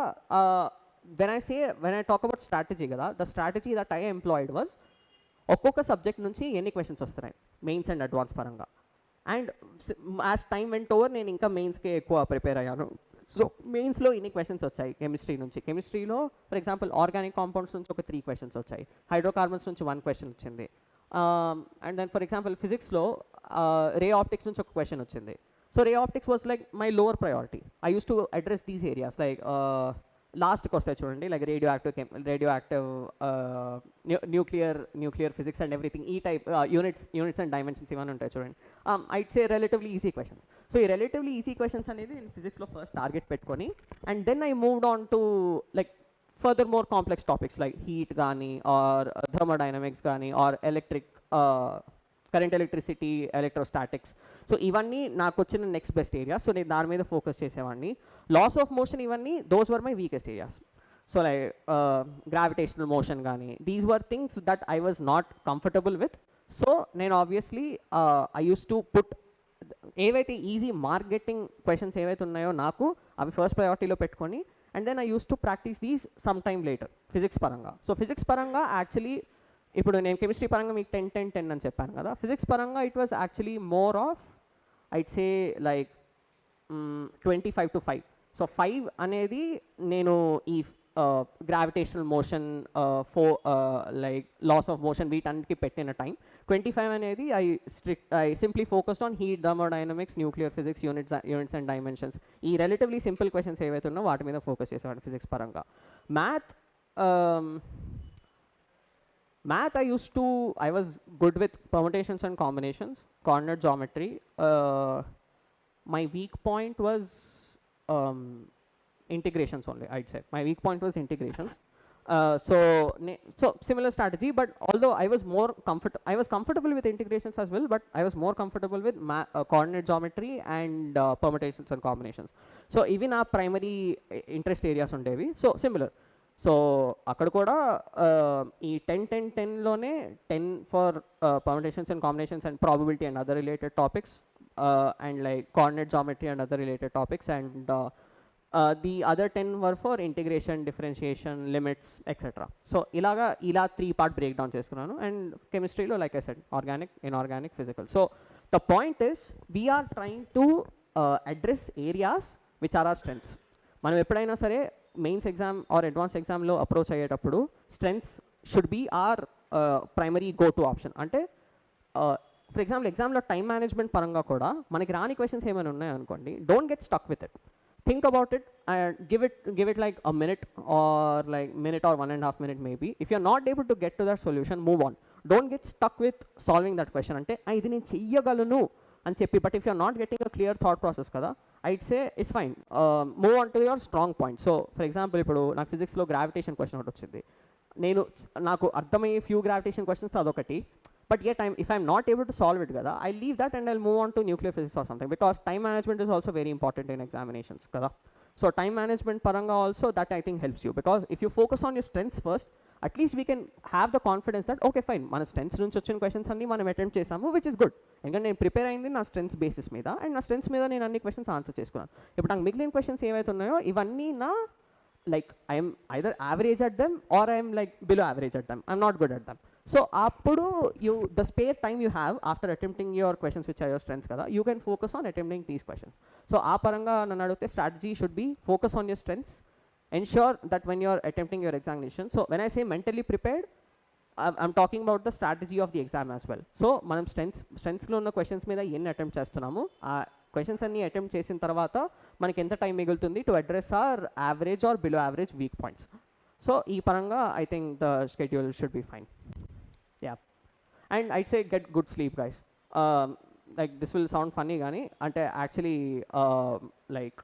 S2: when I talk about strategy kada, the strategy that I employed was ఒక్కొక్క subject నుంచి ఎన్ని questions వస్తున్నాయి mains and advance పరంగా. And as time vent over నేను ఇంకా మెయిన్స్కే ఎక్కువ prepare అయ్యాను. So మెయిన్స్లో ఇన్ని క్వశ్చన్స్ వచ్చాయి కెమిస్ట్రీ నుంచి. కెమిస్ట్రీలో ఫర్ ఎగ్జాంపుల్ ఆర్గానిక్ కాంపౌండ్స్ నుంచి ఒక 3 questions వచ్చాయి, హైడ్రోకార్బన్స్ నుంచి 1 question వచ్చింది. అండ్ దెన్ ఫర్ ఎగ్జాంపుల్ ఫిజిక్స్లో రే ఆప్టిక్స్ నుంచి ఒక క్వశ్చన్ వచ్చింది. So ray optics was like my lower priority. I used to address these areas like లాస్ట్కి వస్తాయి చూడండి, like radio nuclear physics and everything, ఈ టైప్ యూనిట్స్ అండ్ డైమెన్షన్స్ ఇవన్నీ ఉంటాయి చూడండి. I'd say relatively easy questions. So ఈ relatively easy questions అనేది నేను ఫిజిక్స్లో ఫస్ట్ టార్గెట్ పెట్టుకొని and then I moved on to like further more complex topics like heat gaani or thermodynamics gaani or current electricity, electrostatics. So ivanni naaku vachina next best area, so nenu daar meeda focus chesevanni. Laws of motion ivanni those were my weakest areas. So like gravitational motion gaani, these were things that I was not comfortable with. So nenu obviously I used to put ఏవైతే easy mark getting questions ఏవైతే ఉన్నాయో నాకు అవి first ప్రయారిటీలో పెట్టుకొని and then I used to practice these some time later physics పరంగా. So physics పరంగా actually ఇప్పుడు నేను కెమిస్ట్రీ పరంగా మీకు 10-10-10 అని చెప్పాను కదా, ఫిజిక్స్ పరంగా it was actually more of I'd say like 25-5. So 5 అనేది నేను ఈ gravitational motion like laws of motion వీటన్నిటికీ పెట్టిన టైం. 25 అనేది I simply focused on heat, thermodynamics, nuclear physics, units and dimensions, ఈ రిలేటివ్లీ సింపుల్ క్వశ్చన్స్ ఏవైతే ఉన్నాయో వాటి మీద ఫోకస్ చేసేవాడు ఫిజిక్స్ పరంగా. Math I was good with permutations and combinations, coordinate geometry. My weak point was integrations only, I'd say. My weak point was integrations. So similar strategy, but although I was comfortable with integrations as well, but I was more comfortable with coordinate geometry and permutations and combinations. So even our primary interest areas undevi, so similar. So అక్కడ కూడా ఈ 10-10-10లోనే 10 for permutations and combinations and probability and other related topics and like coordinate geometry and other related topics and the other 10 were for integration, differentiation, limits etcetera. So ఇలా 3 part break down చేసుకున్నాను. And కెమిస్ట్రీలో like I said organic, inorganic, physical. So the point is we're trying to address areas which are our strengths. మనం ఎప్పుడైనా సరే mains exam or advance ఎగ్జామ్లో approach అయ్యేటప్పుడు strengths should be our primary go to option. అంటే for example ఎగ్జామ్లో time management పరంగా కూడా మనకి రాని క్వశ్చన్స్ ఏమైనా ఉన్నాయనుకోండి, don't get stuck with it, think about it and give it like a minute or 1.5 minute maybe. If you're not able to get to that solution, move on. Don't get stuck with solving that question అంటే ఇది నేను చెయ్యగలను అని చెప్పి. But if you're not getting a clear thought process కదా, I'd say it's fine, move on to your strong point. So for example ఇప్పుడు నాకు ఫిజిక్స్లో గ్రావిటేషన్ క్వశ్చన్ ఒకటి వచ్చింది, నాకు అర్థమయ్యే ఫ్యూ గ్రావిటేషన్ క్వశ్చన్స్ అదొకటి, but yet if I'm not able to solve it kada, I'll leave that and I'll move on to nuclear physics or something, because time management is also very important in examinations kada. So time management paranga also that I think helps you, because if you focus on your strengths first, at least we can have the confidence that okay fine, మన strengths నుంచి వచ్చిన questions అన్ని మనం attempt చేసాము, which is good. ఎందుకంటే నేను prepare అయింది నా స్ట్రెంగ్స్ బేసిస్ మీద, అండ్ నా స్ట్రెంగ్స్ మీద నేను అన్ని క్వశ్చన్స్ ఆన్సర్ చేసుకున్నాను. ఇప్పుడు నాకు మిగిలిన క్వశ్చన్స్ ఏవైతే ఉన్నాయో ఇవన్నీ నా like I'm either average at them or I'm like below average at them. I'm not good at them. So appudu you the spare time you have after attempting your questions which are your strengths kada, you can focus on attempting these questions. So aa paranga nanu adugte strategy should be focus on your strengths, ensure that when you're attempting your examination. So when I say mentally prepared, I'm talking about the strategy of the exam as well. So మనం స్ట్రెంగ్స్లో ఉన్న questions మీద ఎన్ని attempt చేస్తున్నాము, ఆ questions అన్ని attempt చేసిన తర్వాత మనకి ఎంత టైం మిగులుతుంది to address or average or below average weak points. So ఈ పరంగా I think the schedule should be fine. Yeah, and I'd say get good sleep guys. Like this will sound funny కానీ అంటే actually like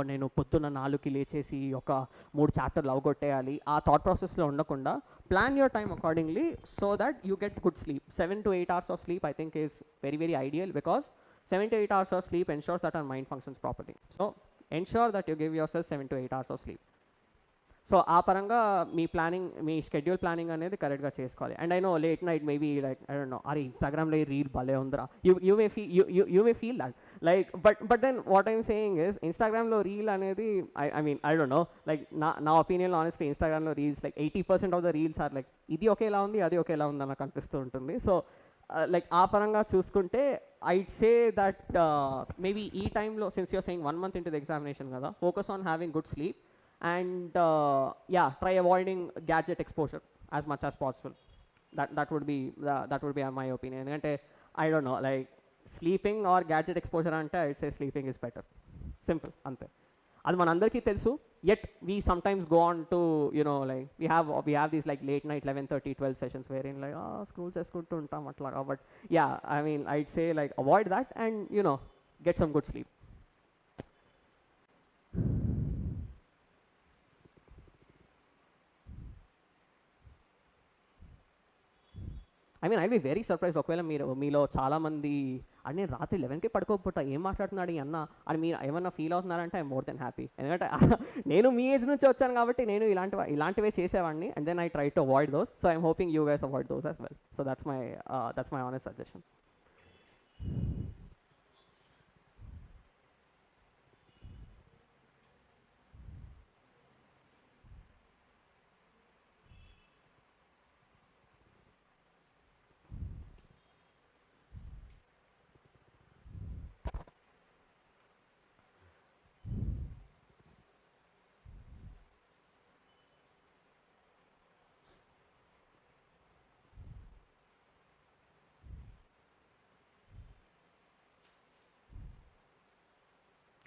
S2: నేను పొద్దున్న 4కి లేచేసి ఒక 3 చాప్టర్లు అవగొట్టేయాలి ఆ thought ప్రాసెస్లో ఉండకుండా plan your time accordingly so that you get good sleep. 7 to 8 hours of sleep I think is very, very ideal, because 7 to 8 hours of sleep ensures that our mind functions properly. So ensure that you give yourself 7 to 8 hours of sleep. So ఆ పరంగా మీ planning, మీ schedule planning అనేది కరెక్ట్గా చేసుకోవాలి. And I know late night maybe like I don't know, అరే ఇన్స్టాగ్రామ్లో ఈ రీల్ భలే ఉందిరా, you may feel that like, but then what I'm saying is ఇన్స్టాగ్రామ్లో రీల్ అనేది I mean I don't know, like నా ఒపీనియన్ ఆనెస్ట్లీ ఇన్స్టాగ్రామ్లో reels like 80% of the reels are like ఇది ఒకేలా ఉంది అది ఒకేలా ఉంది అని నాకు అనిపిస్తూ ఉంటుంది. సో లైక్ ఆ పరంగా చూసుకుంటే ఐడ్ సే దట్ మేబీ ఈ టైంలో since you're saying 1 month into the examination కదా, focus on having good sleep. And yeah, try avoiding gadget exposure as much as possible. That would be my opinion. Ante I don't know, like sleeping or gadget exposure ante I would say sleeping is better. Simple ante. Adi manandariki telusu, yet we sometimes go on to, you know, like we have these like late night 11:30 12 sessions wherein like school cheskuntu untam atlaga. But yeah, I mean I'd say like avoid that and, you know, get some good sleep. I mean I be very surprise ఒకవేళ మీలో చాలామంది అని నేను రాత్రి 11కి పడుకోకపోతా ఏం మాట్లాడుతున్నాడు ఈ అన్న అని మీరు ఏమన్నా ఫీల్ అవుతున్నారంటే ఐ మోర్ దెన్ హ్యాపీ. ఎందుకంటే నేను మీ ఏజ్ నుంచి వచ్చాను కాబట్టి నేను ఇలాంటివే చేసేవాడిని. And then I try to avoid those. So I'm hoping you guys avoid those as well. So that's my honest suggestion.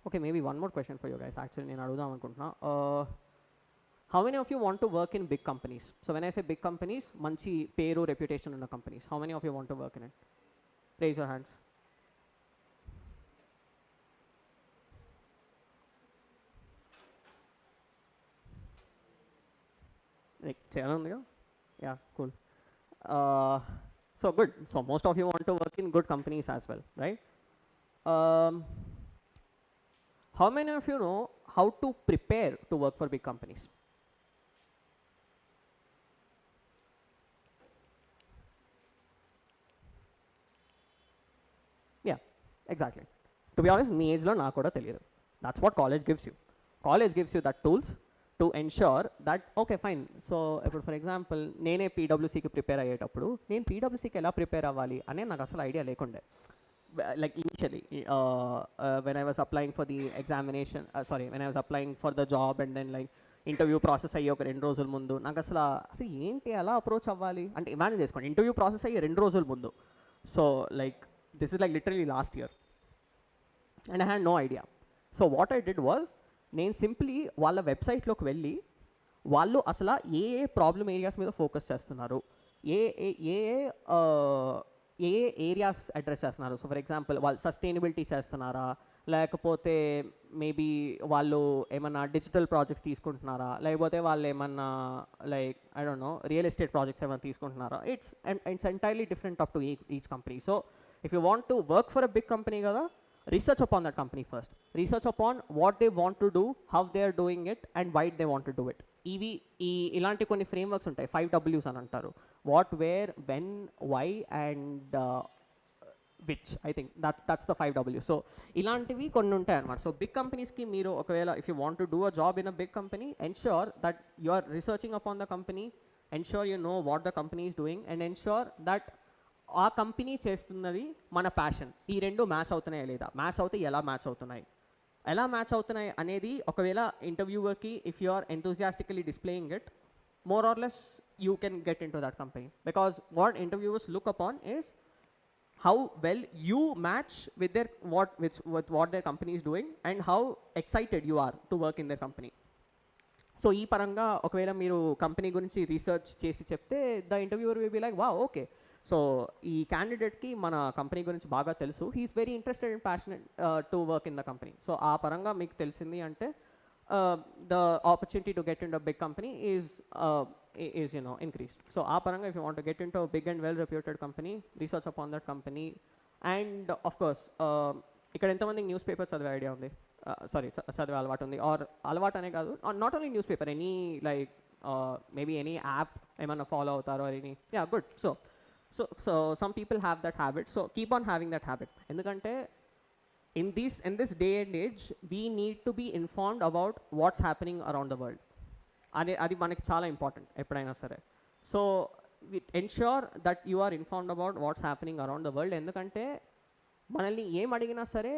S2: Okay, maybe one more question for you guys. Actually, నేను అడుగుదాం అనుకుంటున్నా. How many of you want to work in big companies? So when I say big companies, మంచి పేరు reputation ఉన్న companies. How many of you want to work in it? Raise your hands. Like చాలా ఉందిగా? Yeah, cool. So good. So most of you want to work in good companies as well, right? How many of you know how to prepare to work for big companies? Yeah, exactly. To be honest, me age lo na kuda teliyadu. That's what college gives you. College gives you that tools to ensure that okay fine. So for example, nene PwC ki prepare ayyetappudu nenu PwC ki ela prepare avvali ane naku asalu idea lekunde. Like initially when I was applying for the examination, when I was applying for the job and then like interview process అయ్యి ఒక 2 రోజుల ముందు నాకు అసలు ఏంటి అలా approach అవ్వాలి అంటే ఇమాజిన్ చేసుకోండి, ఇంటర్వ్యూ ప్రాసెస్ అయ్యి 2 రోజుల ముందు. So like this is like literally last year and I had no idea. So what I did was, నేను సింప్లీ వాళ్ళ వెబ్సైట్లోకి వెళ్ళి వాళ్ళు అసలు ఏ ప్రాబ్లమ్ ఏరియాస్ మీద ఫోకస్ చేస్తున్నారు, ఏ ఏరియాస్ అడ్రస్ చేస్తున్నారు. సో ఫర్ ఎగ్జాంపుల్ వాళ్ళు సస్టైనబిలిటీ చేస్తున్నారా, లేకపోతే మేబీ వాళ్ళు ఏమన్నా డిజిటల్ ప్రాజెక్ట్స్ తీసుకుంటున్నారా, లేకపోతే వాళ్ళు ఏమన్నా like I don't know real estate projects ఏమైనా తీసుకుంటున్నారా. It's entirely different up to each company. So if you want to work for a big company కదా, research upon that company first. Research upon what they want to do, how they are doing it, and why they want to do it. ఇలాంటి కొన్ని frameworks ఉంటాయి, 5 W's అని అంటారు. What, where, when, why and which I think that's the 5W. So ilantivi konni untayi anamata. So big companies ki meeru okavela if you want to do a job in a big company, ensure that you are researching upon the company, ensure you know what the company is doing, and ensure that ఆ company చేస్తున్నది మన passion. ఈ రెండు match అవుతున్నాయా లేదా, match అవుతే ఎలా match అవుతున్నాయి, ఎలా మ్యాచ్ అవుతున్నాయి అనేది ఒకవేళ ఇంటర్వ్యూవర్కి if you are enthusiastically displaying it, more or less you can get into that company. Because what interviewers look upon is how well you match with their with what their company is doing and how excited you are to work in their company. So ఈ పరంగా ఒకవేళ మీరు company గురించి research చేసి చెప్తే the interviewer will be like వా okay, so ఈ క్యాండిడేట్కి మన కంపెనీ గురించి బాగా తెలుసు, he's very interested and passionate to work in the company. So ఆ పరంగా మీకు తెలిసింది అంటే the opportunity to get into a big company is increased. So ఆ పరంగా if you want to get into a big and well reputed company, research upon that company. And of course ఇక్కడ ఎంతమంది news paper చదివే idea ఉంది, sorry చదివే అలవాటు ఉంది, are అలవాటు అనే కాదు, not only news paper, any like maybe any app ఏమన్నా ఫాలో అవుతారో any, yeah good. So some people have that habit, so keep on having that habit. ఎందుకంటే in this day and age we need to be informed about what's happening around the world. Adi manaki chaala important eppudaina sare. So ensure that you are informed about what's happening around the world. Endukante మనల్ని ఏం అడిగినా సరే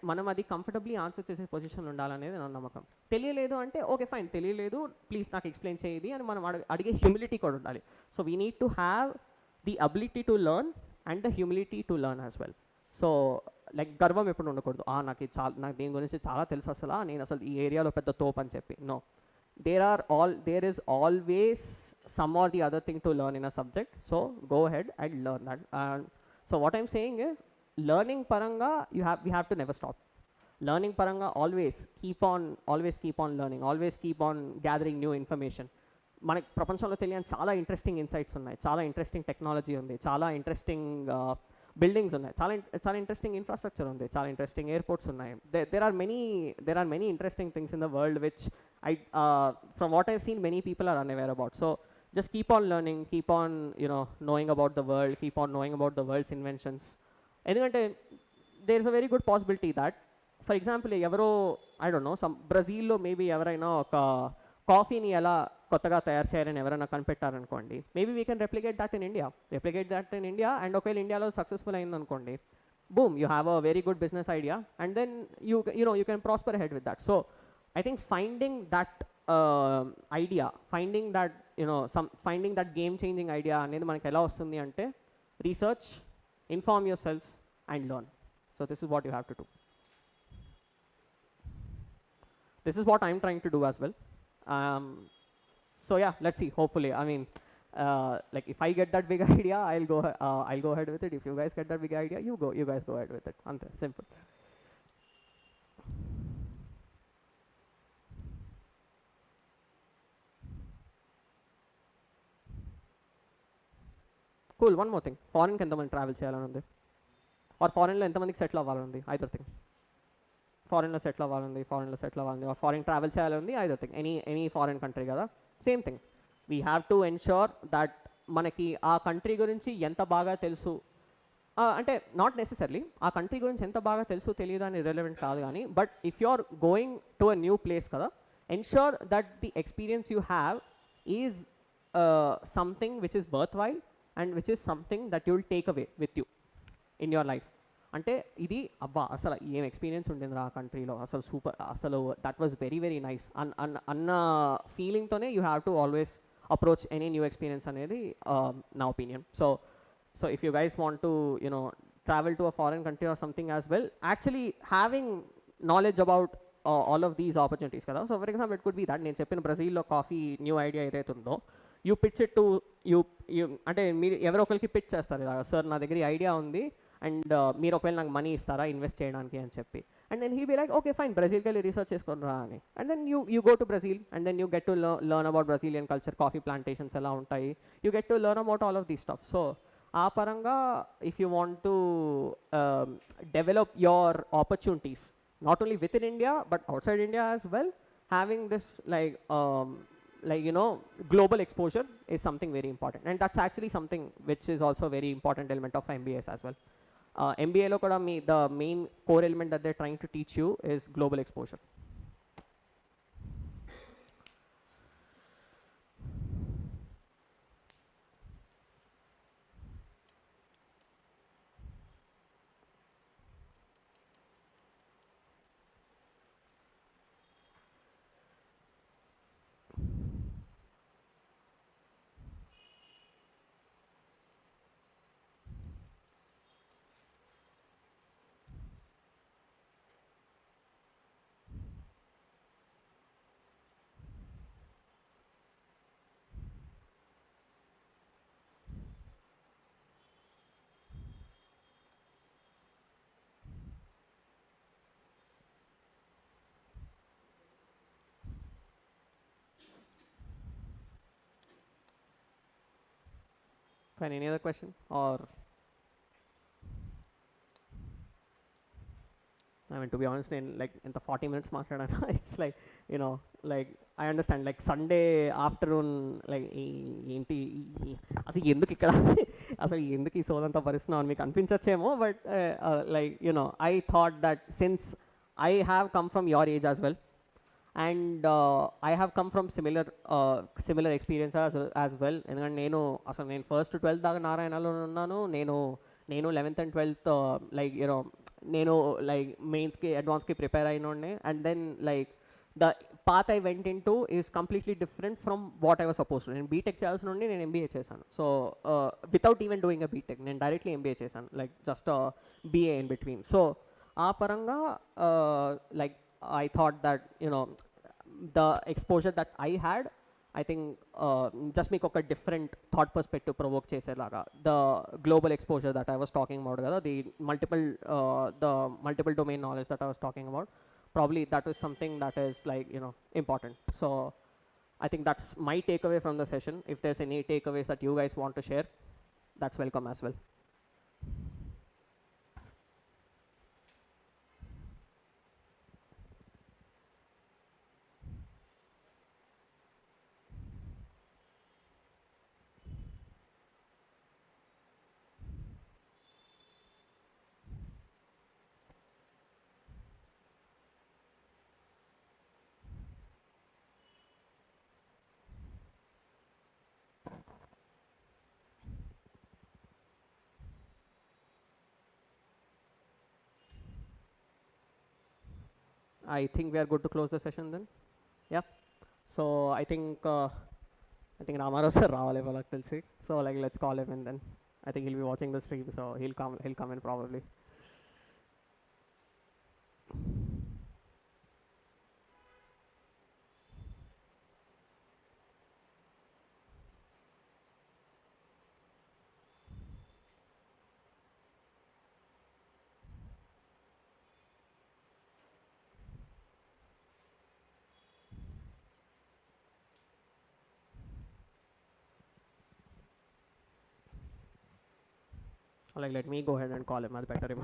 S2: మనం అది comfortably answer చేసే పొజిషన్లో ఉండాలనేది నా నమ్మకం. తెలియలేదు అంటే ఓకే ఫైన్, తెలియలేదు ప్లీజ్ నాకు ఎక్స్ప్లెయిన్ చేయది అని మనం అడిగే హ్యూమిలిటీ కూడా ఉండాలి. So we need to have the ability to learn and the humility to learn as well. So like గర్వం ఎప్పుడు ఉండకూడదు, నాకు దీని గురించి చాలా తెలుసు, అసలు నేను అసలు ఈ ఏరియాలో పెద్ద తోపు అని చెప్పి. No, there is always some or the other thing to learn in a subject. So go ahead and learn that. So what I'm saying is, learning paranga we have to never stop. Learning paranga always keep on learning, always keep on gathering new information. మనకి ప్రపంచంలో తెలియని చాలా interesting insights ఉన్నాయి, చాలా interesting technology ఉంది, చాలా interesting buildings ఉన్నాయి, చాలా ఇంట్రెస్టింగ్ ఇన్ఫ్రాస్ట్రక్చర్ ఉంది, చాలా ఇంట్రెస్టింగ్ ఎయిర్పోర్ట్స్ ఉన్నాయి. there are many interesting things in the world which from what I've seen many people are unaware about. So just keep on learning, keep on knowing about the world, keep on knowing about the world's inventions. ఎందుకంటే there is a very good possibility that for example ఎవరో I don't know some బ్రెజిల్లో maybe ఎవరైనా ఒక కాఫీని ఎలా కొత్తగా తయారు చేయాలని ఎవరైనా కనిపెట్టారనుకోండి, maybe we can replicate that in India. And ఒకవేళ ఇండియాలో సక్సెస్ఫుల్ అయిందనుకోండి, boom, you have a very good business idea, and then you can prosper ahead with that. So I think finding that idea, finding that game changing idea అనేది మనకి ఎలా వస్తుంది అంటే research, inform yourselves and learn. So this is what you have to do. This is what I'm trying to do as well. So yeah, let's see, hopefully, I mean, like if I get that big idea, I'll go ahead with it. If you guys get that big idea, you guys go ahead with it. Ante simple. Cool. One more thing, foreign ki entamandi travel cheyalani undi, or foreign lo entamandiki settle avvalani undi, either thing. Foreign lo settle avvalani undi, or foreign travel cheyalani undi, either thing. Any foreign country kada, same thing. We have to ensure that మనకి ఆ country గురించి ఎంత బాగా తెలుసు, అంటే not necessarily ఆ country గురించి ఎంత బాగా తెలుసు తెలియదు అని రిలవెంట్ కాదు కానీ, but if you are going to a new place కదా, ensure that the experience you have is something which is worthwhile and which is something that you will take away with you in your life. అంటే ఇది అబ్బా అసలు ఏం experience ఉండింది ఆ కంట్రీలో, అసలు సూపర్, అసలు that was very very nice అన్న ఫీలింగ్తోనే you have to always approach any new experience anedi na opinion. So if you guys want to travel to a foreign country or something as well, actually having knowledge about all of these opportunities kada. So for example, it could be that నేను చెప్పిన బ్రెజిల్లో coffee new idea ఏదైతే ఉందో, you pitch it to you అంటే మీరు ఎవరో ఒకరికి pitch చేస్తారు ఇలా, సార్ నా దగ్గర ఈ ఐడియా ఉంది అండ్ మీరు ఒకవేళ నాకు మనీ ఇస్తారా ఇన్వెస్ట్ చేయడానికి అని చెప్పి, and then he be like okay fine, బ్రెజిల్కి వెళ్ళి రీసెర్చ్ చేసుకొని రా అని, and then you go to Brazil and then you get to learn about Brazilian culture, coffee plantations ఎలా ఉంటాయి, you get to learn about all of these stuff. So ఆ పరంగా if you want to develop your opportunities not only within India but outside India as well, having this global exposure is something very important, and that's actually something which is also a very important element of MBAs as well. MBAలో కూడా the main core element that they're trying to teach you is global exposure. Fine, any other question? Or I mean, to be honest, in like in the 40 minutes మాట్లాడాను, it's like, you know, like I understand, like Sunday afternoon, like ఏంటి అసలు ఎందుకు ఇక్కడ అసలు ఎందుకు ఈ సోదంతా భరిస్తున్నావు మీకు అనిపించచ్చేమో, but like, you know, I thought that since I have come from your age as well, and I have come from similar experiences as well. ఎందుకంటే నేను అసలు నేను ఫస్ట్ 12th దాకా నారాయణలో ఉన్నాను. నేను 11th and 12th like you know నేను like మెయిన్స్కి అడ్వాన్స్కి ప్రిపేర్ అయినోడే. And then like the path I went in to is completely different from what I was suppose. నేను బీటెక్ చేయాల్సిన నుండి నేను ఎంబీఏ చేశాను. So without even doing a BTech నేను డైరెక్ట్లీ ఎంబీఏ చేశాను, like just BA in between. So ఆ పరంగా like I thought that, you know, the exposure that I had, I think just make a different thought perspective provoke cheselaga. The global exposure that I was talking about, the multiple domain knowledge that I was talking about, probably that is something that is like, you know, important. So I think that's my takeaway from the session. If there's any takeaways that you guys want to share, that's welcome as well. I think we are good to close the session then. Yeah. So I think Ramaro sir రావాలి వాళ్ళకి తెలిసి. So like let's call him, and then I think he'll be watching the stream, so he'll come in probably. Like let me go ahead and call him, I'll better him.